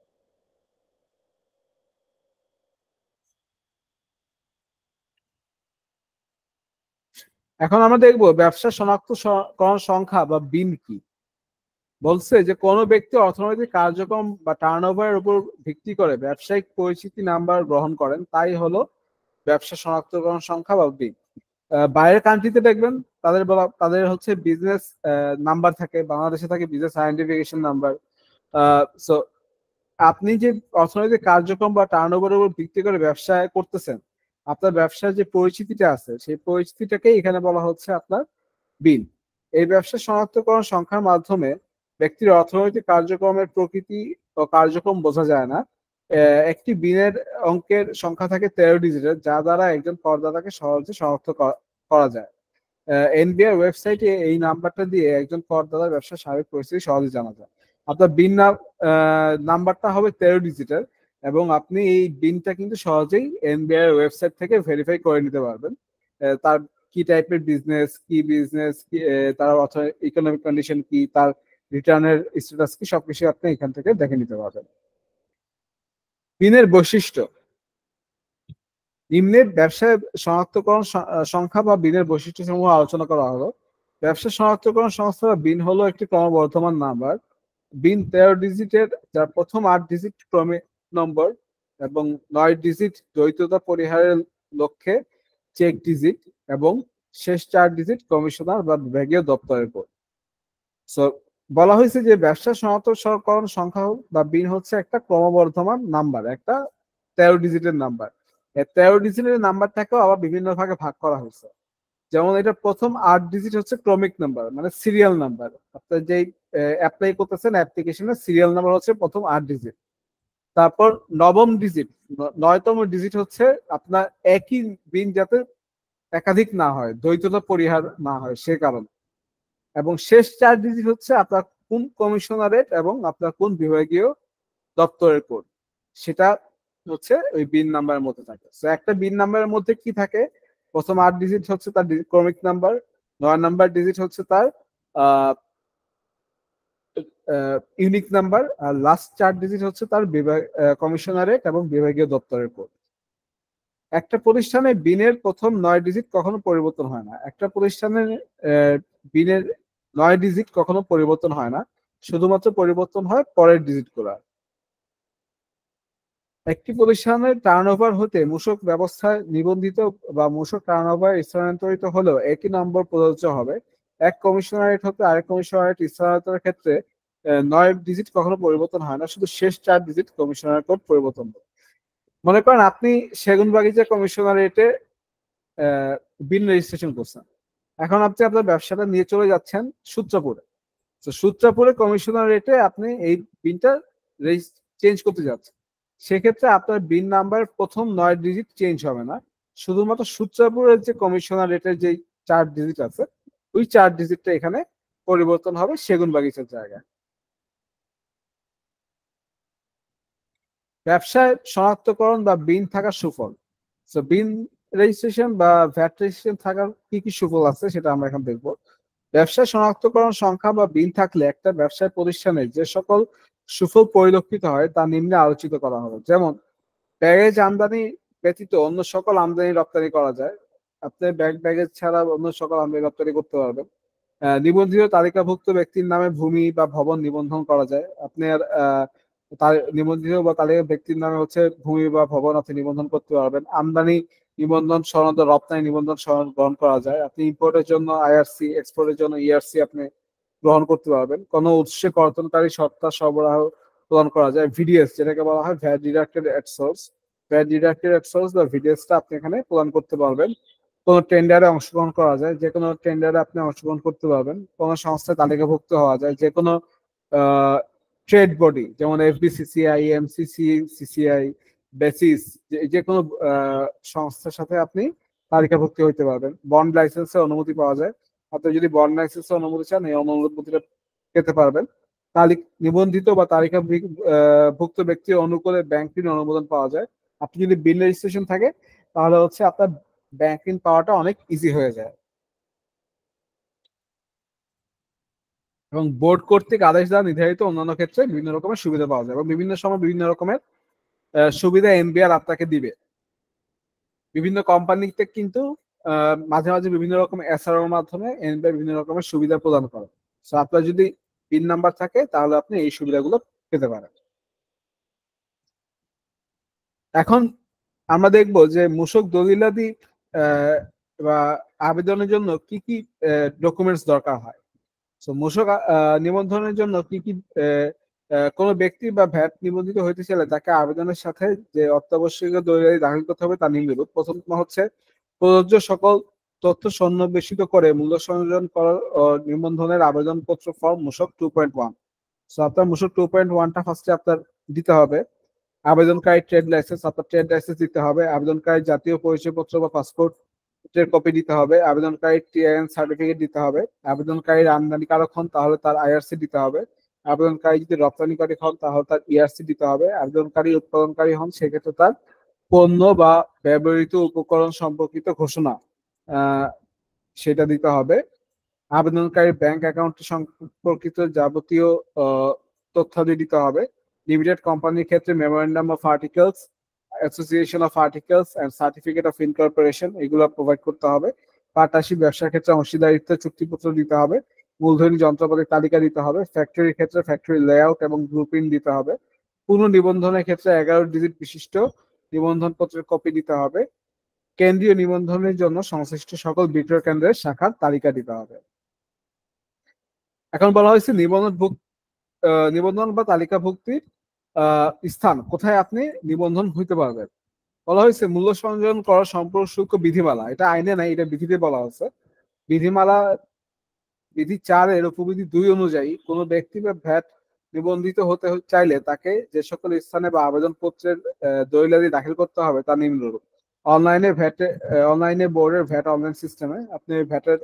এখন আমরা দেখবো ব্যবসা শনাক্তকরণ সংখ্যা বা বিন কি। বলছে যে কোনো ব্যক্তি অর্থনৈতিক কার্যক্রম বা টার্নওভারের উপর ভিত্তি করে ব্যবসায়িক পরিচিতি নাম্বার গ্রহণ করেন, তাই হলো ব্যবসা শনাক্তকরণ সংখ্যা বা বিন। বাইরের কান্ট্রিতে দেখবেন তাদের হচ্ছে বিজনেস নাম্বার থাকে, বাংলাদেশে থাকে বিজনেস আইডেন্টিফিকেশন নাম্বার। সো আপনি যে অর্থনৈতিক কার্যক্রম বা টার্নওভারের উপর ভিত্তি করে ব্যবসা করতেছেন, আপনার ব্যবসার যে পরিচিতিটা আছে সেই পরিচিতিটাকে এখানে বলা হচ্ছে আপনার বিন। এই ব্যবসা শনাক্তকরণ সংখ্যার মাধ্যমে ব্যক্তির অর্থনৈতিক কার্যক্রমের প্রকৃতি ও কার্যক্রম বোঝা যায় না। একটি বিনের অঙ্কের সংখ্যা থাকে 13 ডিজিটের, যা দ্বারা একজন করদাতাকে সহজে শনাক্ত করা যায়। এনবিআর ওয়েবসাইটে এই নাম্বারটা দিয়ে একজন করদাতার ব্যবসার স্বাভাবিক পরিস্থিতি সহজে জানা যায়। আপনার বিন নাম্বারটা হবে 13 ডিজিটের, এবং আপনি এই বিনটা কিন্তু সহজেই এনবিআর ওয়েবসাইট থেকে ভেরিফাই করে নিতে পারবেন। তার কি টাইপের বিজনেস, কি তার ইকোনমিক কন্ডিশন কি, তার রিটার্নের স্ট্যাটাস কি, সবকিছু আপনি এখান থেকে দেখে নিতে পারবেন। বিনের বৈশিষ্ট্য। নিম্নে ব্যবসা শনাক্তকরণ সংখ্যা বা বিনের বৈশিষ্ট্য সমূহ আলোচনা করা হলো। ব্যবসা শনাক্তকরণ সংস্থা বা বিন হলো একটি ক্রমবর্ধমান নাম্বার। বিন 13 ডিজিটের, যার প্রথম 8 ডিজিট ক্রমিক নম্বর এবং 9 ডিজিট দ্বৈততা পরিহারের লক্ষ্যে চেক ডিজিট, এবং শেষ 4 ডিজিট কমিশনার বা বিভাগীয় দপ্তরের কোড। সো বলা হয়েছে যে ব্যবসা শনাক্তকরণ সংখ্যা বা বিন হচ্ছে একটা ক্রমবর্ধমান নাম্বার, একটা 13 ডিজিটের নাম্বার। এই 13 ডিজিটের নাম্বারটাকেও আবার বিভিন্ন ভাগে ভাগ করা হয়েছে। যেমন এটা প্রথম 8 ডিজিট হচ্ছে ক্রমিক নাম্বার, মানে সিরিয়াল নাম্বার। আপনার যেই অ্যাপ্লাই করতেছেন অ্যাপ্লিকেশনের সিরিয়াল নাম্বার হচ্ছে প্রথম 8 ডিজিট। তারপর নবম ডিজিট, 9তম ডিজিট হচ্ছে আপনার একই বিন যাতে একাধিক না হয়, দ্বৈততা পরিহার না হয় সে কারণে। এবং শেষ 4 ডিজিট হচ্ছে আপনার কোন কমিশনারেট এবং আপনার কোন বিভাগীয় দপ্তরের কোড, সেটা হচ্ছে ওই বিন নাম্বারের মধ্যে থাকে। তো একটা বিন নাম্বারের মধ্যে কি থাকে, প্রথম 8 ডিজিট হচ্ছে তার ক্রমিক নাম্বার, 9 নাম্বার ডিজিট হচ্ছে তার ইউনিক নাম্বার, আর লাস্ট 4 ডিজিট হচ্ছে তার বিভাগ কমিশনারেট এবং বিভাগীয় দপ্তরের কোড। একটা প্রতিষ্ঠানে বিনের প্রথম 9 ডিজিট কখনো পরিবর্তন হয় না। একটা প্রতিষ্ঠানের বিনের 9 ডিজিট কখনো পরিবর্তন হয় না, শুধুমাত্র পরিবর্তন হয় পরের ডিজিটগুলো। একটি প্রতিষ্ঠানের টার্নওভার হতে মূসক ব্যবস্থায় নিবন্ধিত বা মূসক টার্নওভার স্থানান্তরিত হলেও একই নম্বর প্রযোজ্য হবে। এক কমিশনারেট হতে আরেক কমিশনারেট স্থানান্তরের ক্ষেত্রে 9 ডিজিট কখনো পরিবর্তন হয় না, শুধু শেষ 4 ডিজিট কমিশনার কোড পরিবর্তন হয়। মনে করেন আপনি সেগুনবাগিচা কমিশনারেটে বিন রেজিস্ট্রেশন করছেন, এখন আপনি আপনার ব্যবসাটা নিয়ে চলে যাচ্ছেন সূত্রাপুরে। তো সূত্রাপুরে কমিশনারেটে আপনি এই বিনটা চেঞ্জ করতে যাচ্ছেন, সেক্ষেত্রে আপনার বিন নাম্বার প্রথম 9 ডিজিট চেঞ্জ হবে না, শুধুমাত্র সূত্রাপুরের যে কমিশনারেটের যে 4 ডিজিট আছে ওই 4 ডিজিটটা এখানে পরিবর্তন হবে সেগুনবাগিচার জায়গায়। ব্যবসায় শনাক্তকরণ বা বিন থাকার সুফল। তো বিন রেজিস্ট্রেশন বা ভ্যাট রেজিস্ট্রেশন থাকার কি কি সুফল আছে সেটা আমরা এখন দেখবো। ব্যবসায় শনাক্তকরণ সংখ্যা বা বিন থাকলে একটা ব্যবসায় প্রতিষ্ঠানের যে সকল সুফল পরিলক্ষিত হয় তা নিম্নে আলোচিত করা হবে। যেমন ব্যাগেজ আমদানি ব্যতীত অন্য সকল আমদানি রপ্তানি করা যায়, আপনি ব্যাগেজ ছাড়া অন্য সকল আমদানি রপ্তানি করতে পারবেন। নিবন্ধিত তালিকাভুক্ত ব্যক্তির নামে ভূমি বা ভবন নিবন্ধন করা যায়, আপনার তার নিবন্ধিত বা তালিকা ব্যক্তির নামে হচ্ছে ভূমি বা ভবন আপনি নিবন্ধন করতে পারবেন। আমদানি নিবন্ধন সনদ, রপ্তানি নিবন্ধন সনদ গ্রহণ করা যায়। আপনি ইম্পোর্টের জন্য আইআরসি, এক্সপোর্টের জন্য ইআরসি আপনি গ্রহণ করতে পারবেন। কোনো উৎসে কর্তনকারী সত্তা সরবরাহ প্রদান করা যায়। ভিডিএস যেটাকে বলা হয় ভ্যাট ডিডাক্টেড এট সোর্স, ভ্যাট ডিডাক্টেড এট সোর্স বা ভিডিএসটা আপনি এখানে প্রদান করতে পারবেন। কোনো টেন্ডারে অংশগ্রহণ করা যায়, যে কোনো টেন্ডারে আপনি অংশগ্রহণ করতে পারবেন। কোনো সংস্থায় তালিকাভুক্ত হওয়া যায়, যে কোনো ট্রেড বডি যেমন এফবিসিসিআই, এমসিসি, সিসিআই, বেসিস, যে কোনো সংস্থার সাথে আপনি তালিকাভুক্ত হইতে পারবেন। বন্ড লাইসেন্সের অনুমতি পাওয়া যায়, আপনি যদি বন্ড লাইসেন্সের অনুমতি চান এই অনুমতিটা পেতে পারবেন। নিবন্ধিত বা তালিকাভুক্ত ব্যক্তির অনুকূলে ব্যাংক ঋণ অনুমোদন পাওয়া যায়। আপনি যদি বিল রেজিস্ট্রেশন থাকে তাহলে হচ্ছে আপনার ব্যাংক ঋণ পাওয়াটা অনেক ইজি হয়ে যায়। এবং বোর্ড কর্তৃক আদেশ দ্বারা নির্ধারিত অন্যান্য ক্ষেত্রে বিভিন্ন রকমের সুবিধা পাওয়া যায় এবং বিভিন্ন সময় বিভিন্ন রকমের সুবিধা এনবিআর আপনাকে দিবে। বিভিন্ন কোম্পানিতে কিন্তু মাঝে মাঝে বিভিন্ন রকম এসআরওর মাধ্যমে এনবিআর বিভিন্ন রকমের সুবিধা প্রদান করে। সো আপনার যদি পিন নাম্বার থাকে তাহলে আপনি এই সুবিধাগুলো পেতে পারেন। এখন আমরা দেখব যে মূসক দলিলাদি বা আবেদনের জন্য কি কি ডকুমেন্টস দরকার হয়। তো মূসক নিবন্ধনের জন্য কি কি কোনো ব্যক্তি বা ভ্যাট নিবন্ধিত হইতে চাইলে তাকে আবেদনের সাথে যে অত্যাবশ্যকীয় দলিলাদি দাখিল করতে হবে তা নিম্নরূপ। প্রথম হচ্ছে প্রযোজ্য সকল তথ্য সন্নিবেশিত করে মূল্য সংযোজন করার নিবন্ধনের আবেদনপত্র ফর্ম মূসক 2.1। সো আপনার মূসক 2.1টা ফার্স্টে আপনার দিতে হবে। আবেদনকারী ট্রেড লাইসেন্স, আপনার ট্রেড লাইসেন্স দিতে হবে। আবেদনকারী জাতীয় পরিচয়পত্র বা পাসপোর্টের কপি দিতে হবে। আবেদনকারী টিআইএন সার্টিফিকেট দিতে হবে। আবেদনকারীর আমদানিকারক হন তাহলে তার আইআরসি দিতে হবে। আবেদনকারী যদি রপ্তানিকারী হন তাহলে তার ইআরসি দিতে হবে। আবেদনকারী উৎপাদনকারী হন সেক্ষেত্রে তার পণ্য বা ব্যবহৃত উপকরণ সম্পর্কিত ঘোষণা সেটা দিতে হবে। আবেদনকারীর ব্যাংক অ্যাকাউন্ট সম্পর্কিত যাবতীয় তথ্যাদি দিতে হবে। লিমিটেড কোম্পানির ক্ষেত্রে memorandum of articles, association of articles and certificate of incorporation এগুলো প্রোভাইড করতে হবে। পার্টনারশিপ ব্যবসার ক্ষেত্রে অংশীদারিত্ব চুক্তিপত্র দিতে হবে। মূলধনী যন্ত্রপাতির তালিকা দিতে হবে। ফ্যাক্টরির ক্ষেত্রে ফ্যাক্টরি লেআউট এবং ব্লুপ্রিন্ট দিতে হবে। পুনঃনিবন্ধনের ক্ষেত্রে 11 ডিজিট বিশিষ্ট নিবন্ধন পত্রের কপি দিতে হবে। কেন্দ্রীয় নিবন্ধনের জন্য সংশ্লিষ্ট সকল বিক্রয় কেন্দ্রের শাখার তালিকা দিতে হবে। এখন বলা হয়েছে নিবন্ধন বা তালিকাভুক্তির স্থান কোথায় আপনি নিবন্ধন হইতে পারবেন। বলা হয়েছে মূল্য সংযোজন করার সম্পর্ক শুল্ক বিধিমালা, এটা আইনে নাই, এটা বিধিতে বলা হচ্ছে। বিধিমালা বিধি 4-এর উপবিধি 2 অনুযায়ী কোনো ব্যক্তি বা ভ্যাট নিবন্ধিত হতে চাইলে তাকে যে সকল স্থানে বা আবেদনপত্রের দলিলাদি দাখিল করতে হবে তা নিম্নরূপ। অনলাইনে বোর্ডের ভ্যাট অনলাইন সিস্টেমে আপনি ভ্যাটের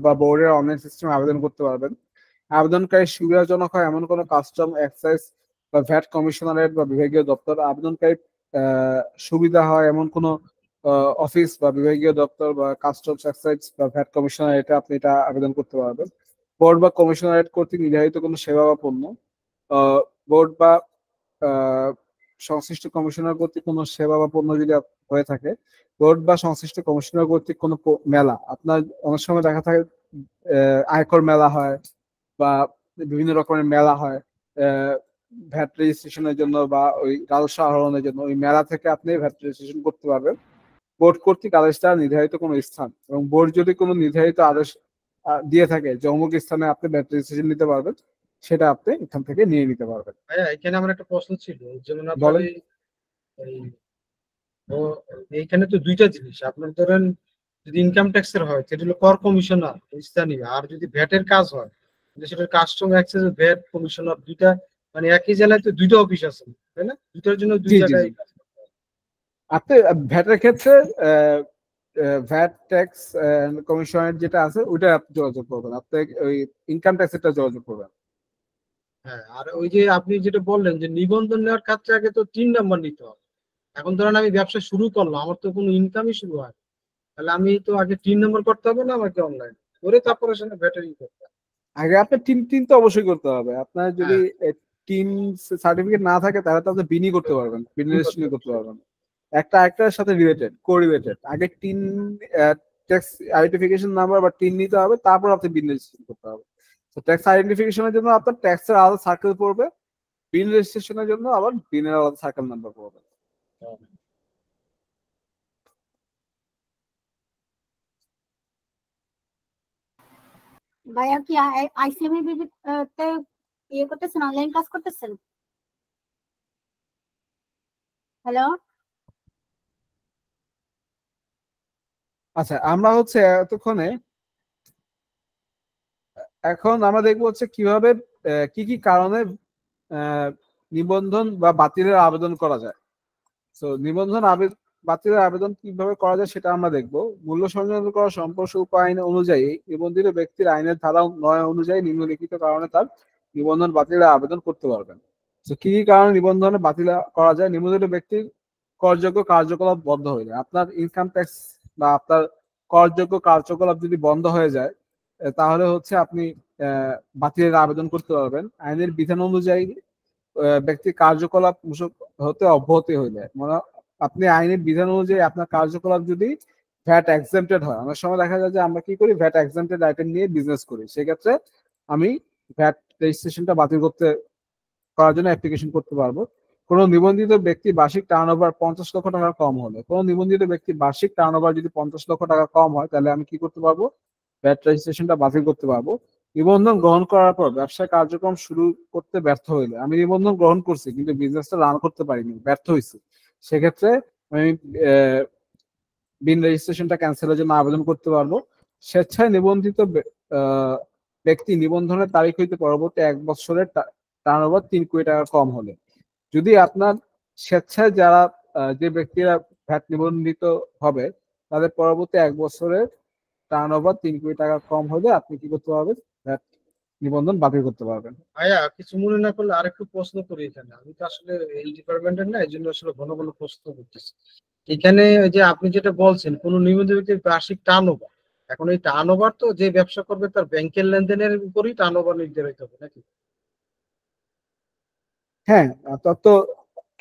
বা বোর্ডের অনলাইন সিস্টেমে আবেদন করতে পারবেন। আবেদনকারী সুবিধাজনক হয় এমন কোনো কাস্টম, এক্সাইজ বা ভ্যাট কমিশনারেট বা বিভাগীয় দপ্তর, আবেদনকারী সুবিধা হয় এমন কোনো অফিস বা বিভাগীয় দপ্তর বা কাস্টমস, এক্সাইজ বা ভ্যাট কমিশনারেটে আপনি এটা আবেদন করতে পারবেন। বোর্ড বা কমিশনারেট কর্তৃক নির্ধারিত কোনো সেবা বা পণ্য, বোর্ড বা সংশ্লিষ্ট কমিশনার কর্তৃক কোনো সেবা বা পণ্য যদি হয়ে থাকে, বোর্ড বা সংশ্লিষ্ট কমিশনার কর্তৃক কোনো মেলা, আপনার অনেক সময় দেখা থাকে আয়কর মেলা হয় বা বিভিন্ন রকমের মেলা হয় ভ্যাট রেজিস্ট্রেশনের জন্য বা ওই রাজস্ব আহরণের জন্য, ওই মেলা থেকে আপনি ভ্যাট রেজিস্ট্রেশন করতে পারবেন বোর্ড কর্তৃক আদেশ দ্বারা নির্ধারিত কোনো স্থান। এবং বোর্ড যদি কোনো নির্ধারিত আদেশ দিয়ে থাকে যে অমুক স্থানে আপনি ভ্যাট রেজিস্ট্রেশন নিতে পারবেন, সেটা আপনি এখান থেকে নিয়ে নিতে পারবেন। ভাইয়া এখানে আমার একটা প্রশ্ন ছিল, যেমন আপনার বলেন। এইখানে তো দুইটা জিনিস, আপনার ধরেন যদি ইনকাম ট্যাক্সের হয় সেটা হলো কর কমিশনার স্থানীয়, আর যদি ভ্যাটের কাজ হয় সেটা কাস্টম এক্সাইজ ভ্যাট কমিশনার, দুইটা মানে একই জেলায় তো দুইটা অফিস আছে, তাই না? দুইটার জন্য দুই জি জি জায়গায় জি। আপনি ভ্যাটের ক্ষেত্রে ভ্যাট ট্যাক্স কমিশনের যেটা আছে ওইটা আপনি যোগাযোগ করবেন, আপনি ওই ইনকাম ট্যাক্সেরটা যোগাযোগ করবেন। হ্যাঁ, আর ওই যে আপনি যেটা বললেন যে নিবন্ধন নেওয়ার ক্ষেত্রে আগে তো 3 নম্বর নিতে হবে। এখন ধরেন আমি ব্যবসা শুরু করলাম, আমার তো কোনো ইনকামই শুরু হয়, তাহলে আমি তো আগে 3 নম্বর করতে হবে না আমাকে অনলাইন করে, তারপরে সেখানে ব্যাটারি করতে হবে? আগে আপনার টিন তো অবশ্যই করতে হবে। আপনার যদি হ্যাঁ, টিন সার্টিফিকেট না থাকে তাহলে তো আপনি বিনি করতে পারবেন, বিনি কি করতে রেজিস্ট্রেশন হবে? করতে পারবেন। একটা একটার সাথে রিলেটেড, কোরিলেটেড। আগে টিন ট্যাক্স আইডেন্টিফিকেশন নাম্বার বা টিন নিতে হবে, তারপর আপনি বিন রেজিস্ট্রেশন করতে হবে। তো ট্যাক্স আইডেন্টিফিকেশনের জন্য আপনার ট্যাক্সের আলাদা সার্কেল পড়বে, বিন রেজিস্ট্রেশনের জন্য আবার বিনের আলাদা সার্কেল নাম্বার পড়বে। ভাইয়া কি আইসিএমই তে ইয়ে করতেছেন, অনলাইন ক্লাস করতেছেন? হ্যালো। আচ্ছা, আমরা হচ্ছে এতক্ষণে এখন আমরা দেখবো হচ্ছে কিভাবে কি কি কারণে নিবন্ধন বা বাতিলের আবেদন করা যায়। তো নিবন্ধন বাতিলের আবেদন কিভাবে করা যায় সেটা আমরা দেখবো। মূল্য সংযোজন করা সম্পর্ক শুল্ক আইন অনুযায়ী নিবন্ধিত ব্যক্তির আইনের ধারা 9 অনুযায়ী নিম্নলিখিত কারণে তার নিবন্ধন বাতিলের আবেদন করতে পারবেন। তো কি কি কারণে নিবন্ধনে বাতিল করা যায়? নিবন্ধিত ব্যক্তির করযোগ্য কার্যকলাপ বন্ধ হয়ে যায়, আপনার ইনকাম ট্যাক্স বা আপনার করযোগ্য কার্যকলাপ যদি বন্ধ হয়ে যায় তাহলে হচ্ছে আপনি বাতিলের আবেদন করতে পারবেন। আইনের বিধান অনুযায়ী ব্যক্তির কার্যকলাপ মূসক হতে অব্যাহতি হইলে, মানে আপনি আইনের বিধান অনুযায়ী আপনার কার্যকলাপ যদি ভ্যাট এক্সেম্পটেড হয়, অনেক সময় দেখা যায় যে আমরা কি করি, ভ্যাট এক্সেম্পটেড আইটেম নিয়ে বিজনেস করি, সেক্ষেত্রে আমি ভ্যাট রেজিস্ট্রেশনটা বাতিল করার জন্য অ্যাপ্লিকেশন করতে পারবো। কোন নিবন্ধিত ব্যক্তি বার্ষিক টার্নওভার 50 লক্ষ টাকা কম হলে, কোন নিবন্ধিত ব্যক্তি বার্ষিক টার্নওভার যদি 50 লক্ষ টাকা কম হয়, তাহলে আমি কি করতে পারবো, ভ্যাট রেজিস্ট্রেশনটা বাতিল করতে পারবো। নিবন্ধন গ্রহণ করার পর ব্যবসা কার্যক্রম শুরু করতে ব্যর্থ হইলে, আমি নিবন্ধন গ্রহণ করছি কিন্তু বিজনেসটা রান করতে পারিনি, ব্যর্থ হয়েছি, সেক্ষেত্রে আমি বিন রেজিস্ট্রেশনটা ক্যান্সেলের জন্য আবেদন করতে পারবো। স্বেচ্ছায় নিবন্ধিত ব্যক্তি নিবন্ধনের তারিখ হইতে পরবর্তী 1 বছরের টার্নওভার 3 কোটি টাকা কম হলে, যদি আপনার স্বেচ্ছায় যারা যে ব্যক্তিরা ভ্যাট নিবন্ধিত হবে তাদের পরবর্তী 1 বছরের টার্নওভার 3 কোটি টাকা কম হলে আপনি কি করতে পারবেন, ভ্যাট নিবন্ধন বাতিল করতে পারবেন। ভাইয়া কিছু মনে না করলে আরেকটু প্রশ্ন করি এখানে, আমি তো আসলে এই ডিপার্টমেন্টের না, এই জন্য আসলে ঘন ঘন প্রশ্ন করতেছি। এখানে ওই যে আপনি যেটা বলছেন কোন নিবন্ধিত ব্যক্তির বার্ষিক টার্নওভার, এখন এই টার্নওভার তো যে ব্যবসা করবে তার ব্যাংকের লেনদেনের উপরই টার্নওভার নির্ধারিত হবে নাকি? হ্যাঁ, তার তো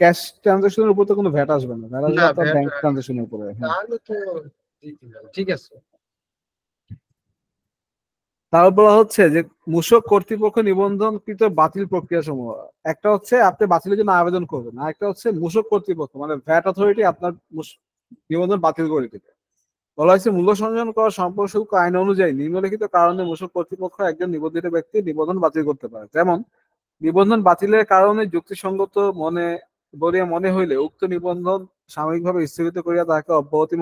ক্যাশ ট্রানজাকশনের উপর তো কোনো ভ্যাট আসবে না, ভ্যাট আসবে না আপনার ভ্যাট, ব্যাংক ট্রানজাকশনের উপরে। হ্যাঁ, তাহলে তো দিতে হবে। ঠিক আছে। তারপর বলা হচ্ছে যে মূসক কর্তৃপক্ষ নিবন্ধনকৃত বাতিল প্রক্রিয়া সমূহ, একটা হচ্ছে আপনি বাতিলের জন্য আবেদন করবেন, আর একটা হচ্ছে মূসক কর্তৃপক্ষ মানে ভ্যাট অথরিটি আপনার নিবন্ধন বাতিল করে দিবে। বলা হয়েছে মূল্য সংযোজন করা সম্পর্ক শুল্ক আইন অনুযায়ী নিম্নলিখিত কারণে মূসক কর্তৃপক্ষ একজন নিবন্ধিত ব্যক্তি নিবন্ধন বাতিল করতে পারে। যেমন নিবন্ধন বাতিলের কারণে যুক্তিসঙ্গত বলিয়া মনে হইলে উক্ত নিবন্ধন সাময়িকভাবে স্থগিত করিয়া তাহাকে অব্যাহতি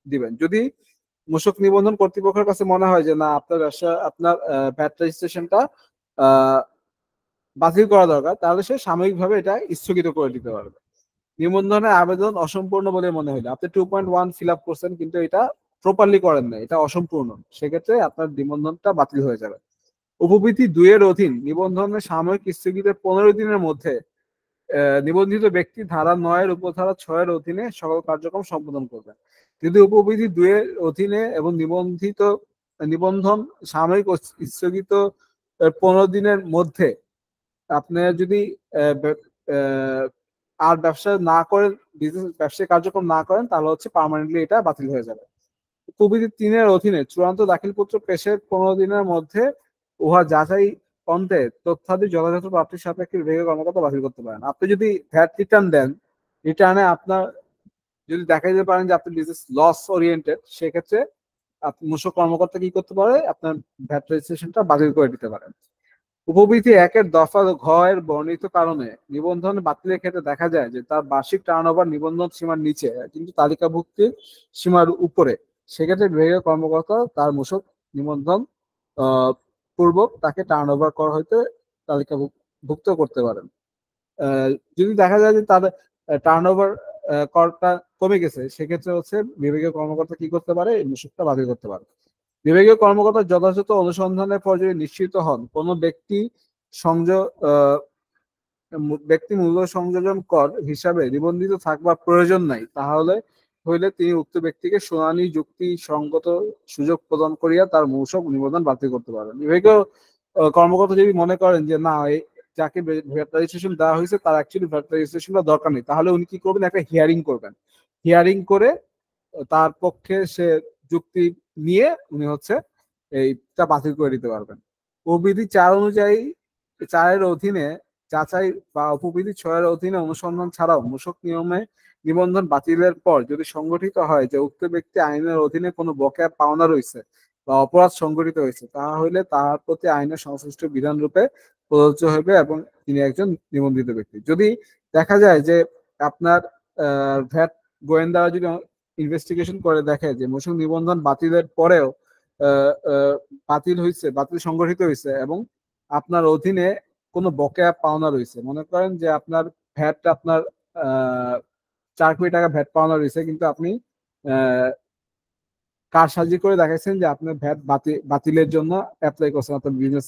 দিবেন। যদি মূসক নিবন্ধন কর্তৃপক্ষের কাছে মনে হয় যে না, আপনার ব্যবসা আপনার ভ্যাট রেজিস্ট্রেশনটা বাতিল করা দরকার, তাহলে সে সাময়িকভাবে এটা স্থগিত করে দিতে পারবে। নিবন্ধনের আবেদন অসম্পূর্ণ বলে মনে হইলে, আপনি 2.1 ফিল আপ করছেন কিন্তু এটা প্রপারলি করেন না, এটা অসম্পূর্ণ, সেক্ষেত্রে আপনার নিবন্ধনটা বাতিল হয়ে যাবে। উপবিধি 2 এর অধীন নিবন্ধনের সাময়িক স্থগিতের 15 দিনের মধ্যে নিবন্ধিত ব্যক্তি ধারা 9 এর উপধারা 6 এর অধীনে সকল কার্যক্রম সম্পাদন করবেন। যদি উপবিধি 2 এর অধীনে এবং নিবন্ধন সাময়িক স্থগিত 15 দিনের মধ্যে আপনি যদি আর ব্যবসা না করেন, ব্যবসায়িক কার্যক্রম না করেন, তাহলে হচ্ছে পার্মানেন্টলি এটা বাতিল হয়ে যাবে। উপবিধি 3 এর অধীনে চূড়ান্ত দাখিলপত্র পেশের 15 দিনের মধ্যে উহা যাচাই অন্তে তথ্যাদি যথাযথ প্রাপ্তির সাপেক্ষে বিভাগীয় কর্মকর্তা বাতিল করতে পারেন। আপনি যদি ভ্যাট রিটার্ন দেন, রিটার্নে আপনার যদি দেখা যেতে পারেন যে আপনি বিজনেস লস ওরিয়েন্টেড, সেক্ষেত্রে আপনি মূসক কর্মকর্তা কি করতে পারে, আপনার ভ্যাট রেজিস্ট্রেশনটা বাতিল করে দিতে পারেন। উপবিধি 1 এর দফা ঘ এর বর্ণিত কারণে নিবন্ধন বাতিলের ক্ষেত্রে দেখা যায় যে তার বার্ষিক টার্নওভার নিবন্ধন সীমার নিচে কিন্তু তালিকাভুক্তির সীমার উপরে, সেক্ষেত্রে বিভাগীয় কর্মকর্তা তার মূসক নিবন্ধন পূর্বক তাকে টার্নওভার কর হইতে তালিকাভুক্ত করতে পারেন। যদি দেখা যায় যে তার টার্নওভার করটা কমে গেছে, সেক্ষেত্রে হচ্ছে বিভাগীয় কর্মকর্তা কি করতে পারে, এই মূসকটা বাতিল করতে পারে। বিভাগীয় কর্মকর্তা যথাযথ অনুসন্ধানের পর যদি নিশ্চিত হন কোনো ব্যক্তি মূল্য সংযোজন কর হিসাবে নিবন্ধিত থাকবার প্রয়োজন নাই, তাহলে হইলে তিনি উক্ত ব্যক্তিকে শুনানি যুক্তি সঙ্গত সুযোগ প্রদান করিয়া তার মূসক নিবন্ধন বাতিল করতে পারেন। বিভাগীয় কর্মকর্তা যদি মনে করেন যে না, যাকে ভ্যাট রেজিস্ট্রেশন দেওয়া হয়েছে তার অ্যাকচুয়ালি ভ্যাট রেজিস্ট্রেশনটা দরকার নেই, তাহলে উনি কি করবেন, একটা হিয়ারিং করবেন। হিয়ারিং করে তার পক্ষে সে যুক্তি নিয়ে উনি হচ্ছে এইটা বাতিল করে দিতে পারবেন। উপবিধি 4 অনুযায়ী 4 এর অধীনে যাচাই বা উপবিধি 6 এর অধীনে অনুসন্ধান ছাড়াও মূসক নিয়মে নিবন্ধন বাতিলের পর যদি সংগঠিত হয় যে উক্ত ব্যক্তি আইনের অধীনে কোনো বকেয়া পাওনা রয়েছে বা অপরাধ সংগঠিত হয়েছে, তাহা হইলে তাহার প্রতি আইনের সংশ্লিষ্ট বিধান রূপে প্রযোজ্য হবে এবং তিনি একজন নিবন্ধিত ব্যক্তি। যদি দেখা যায় যে আপনার ভ্যাট গোয়েন্দারা যদি ইনভেস্টিগেশন করে দেখে যে মূসক নিবন্ধন বাতিলের পরেও বাতিল সংগঠিত হয়েছে এবং আপনার অধীনে কোনো বকেয়া পাওনা রয়েছে, মনে করেন যে আপনার ভ্যাট আপনার 4 কোটি টাকা ভ্যাট পাওনা রয়েছে, কিন্তু আপনি কারসাজি করে দেখাচ্ছেন যে আপনার ভ্যাট বাতিলের জন্য অ্যাপ্লাই করছেন, আপনার বিজনেস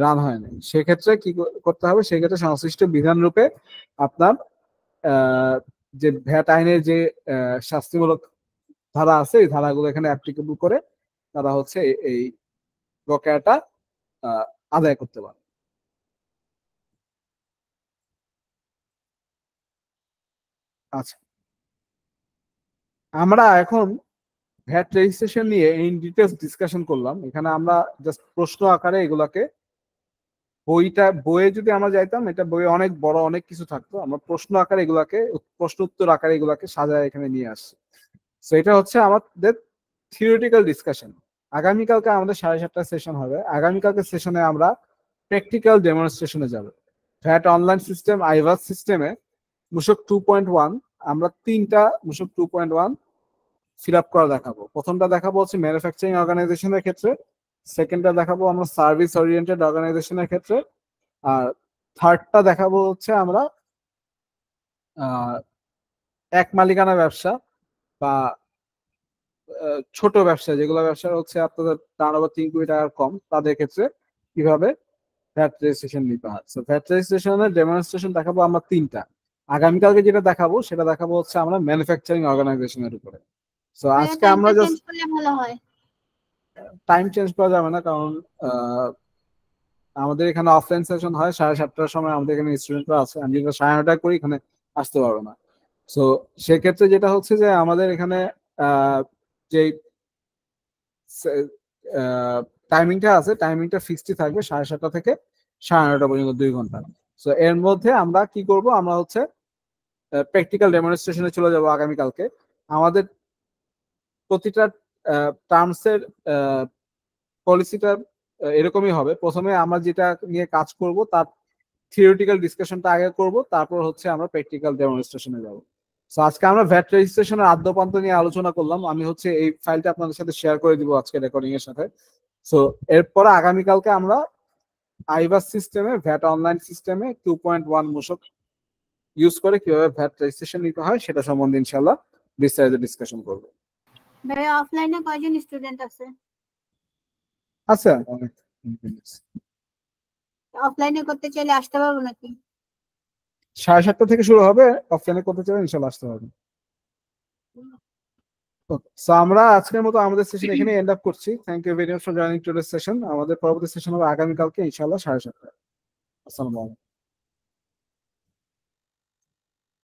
রান হয়নি, সেক্ষেত্রে কি করতে হবে, সেক্ষেত্রে সংশ্লিষ্ট বিধান রূপে আপনার যে ভ্যাট আইনের যে শাস্তিমূলক ধারা আছে, এই ধারাগুলো এখানে অ্যাপ্লিকেবল করে তারা হচ্ছে এই বকেয়াটা আদায় করতে পারে। আচ্ছা, আমরা এখন ভ্যাট রেজিস্ট্রেশন নিয়ে ইন ডিটেলস ডিসকাশন করলাম। এখানে আমরা জাস্ট প্রশ্ন আকারে এগুলাকে, বইয়ে যদি আমরা যাইতাম, এটা বইয়ে অনেক বড় অনেক কিছু থাকতো, আমরা প্রশ্ন আকারে এগুলাকে, প্রশ্ন উত্তর আকারে এগুলাকে সাজায় এখানে নিয়ে আসছি। সো এটা হচ্ছে আমাদের থিওরিটিক্যাল ডিসকাশন। আগামীকালকে আমাদের 7:30 সেশন হবে। আগামীকালকে সেশনে আমরা প্র্যাকটিক্যাল ডেমনস্ট্রেশনে যাব। ভ্যাট অনলাইন সিস্টেম আইভাস সিস্টেমে মূসক 2.1 আমরা 3টা মূসক 2.1 ফিল আপ করা দেখাবো। প্রথমটা দেখাবো হচ্ছে ম্যানুফ্যাকচারিং অর্গানাইজেশনের ক্ষেত্রে, সেকেন্ডটা দেখাবো আমরা সার্ভিস ওরিয়েন্টেড অর্গানাইজেশনের ক্ষেত্রে, আর থার্ডটা দেখাবো হচ্ছে আমরা এক মালিকানা ব্যবসা বা ছোট ব্যবসা, যেগুলো ব্যবসা হচ্ছে আপনাদের টার্নওভার 3 কোটি টাকার কম, তাদের ক্ষেত্রে কিভাবে ভ্যাট রেজিস্ট্রেশন নিতে হয়। সো ভ্যাট রেজিস্ট্রেশনের ডেমনস্ট্রেশন দেখাবো আমরা 3টা। আগামীকালকে যেটা দেখাবো সেটা দেখাবো হচ্ছে আমরা ম্যানুফ্যাকচারিং অর্গানাইজেশনের উপরে। সো আজকে আমরা জাস্ট টাইম চেঞ্জ করা যাবে না, কারণ আমাদের এখানে অফলাইন সেশন হয় 7:30টার সময়, আমাদের এখানে স্টুডেন্টরা আছে, আমি যেটা 9:30 করি এখানে আসতে পারবো না। সো সেক্ষেত্রে যেটা হচ্ছে যে আমাদের এখানে যে টাইমিংটা আছে, টাইমিংটা ফিক্সড থাকবে 7:30 থেকে 9:30 পর্যন্ত 2 ঘন্টা। সো এর মধ্যে আমরা কি করব, আমরা হচ্ছে প্র্যাকটিক্যাল ডেমনস্ট্রেশনে চলে যাব আগামীকালকে। আমাদের প্রতিটা টার্মসের পলিসিটা এরকমই হবে, প্রথমে আমরা যেটা নিয়ে কাজ করব তার থিওরিটিক্যাল ডিসকাশনটা আগে করব, তারপর হচ্ছে আমরা প্র্যাকটিক্যাল ডেমনস্ট্রেশনে যাব। সো আজকে আমরা ভ্যাট রেজিস্ট্রেশনের আদ্যপান্ত নিয়ে আলোচনা করলাম। আমি হচ্ছে এই ফাইলটা আপনাদের সাথে শেয়ার করে দিব আজকে রেকর্ডিং এর সাথে। সো এরপরে আগামীকালকে আমরা আইভাস সিস্টেমে, ভ্যাট অনলাইন সিস্টেমে 2.1 মূসক ইউজ করে কিভাবে ভ্যাট রেজিস্ট্রেশন নিতে হয় সেটা সম্বন্ধে ইনশাআল্লাহ বিস্তারিত ডিসকাশন করব। ভাইয়া অফলাইনে কয়জন স্টুডেন্ট আছে? আচ্ছা অনেক। অফলাইনে করতে চাইলে আসতে পারবো নাকি? 7:30 থেকে শুরু হবে, অফলাইনে করতে চাইলে ইনশাল্লাহ আসতে হবে। সো আমরা আজকের মতো আমাদের সেশন এখানে এন্ড আপ করছি। Thank you very much for joining today session. আমাদের পরবর্তী সেশন হবে আগামীকালকে ইনশাল্লাহ 7:30টায়। আসসালামু আলাইকুম।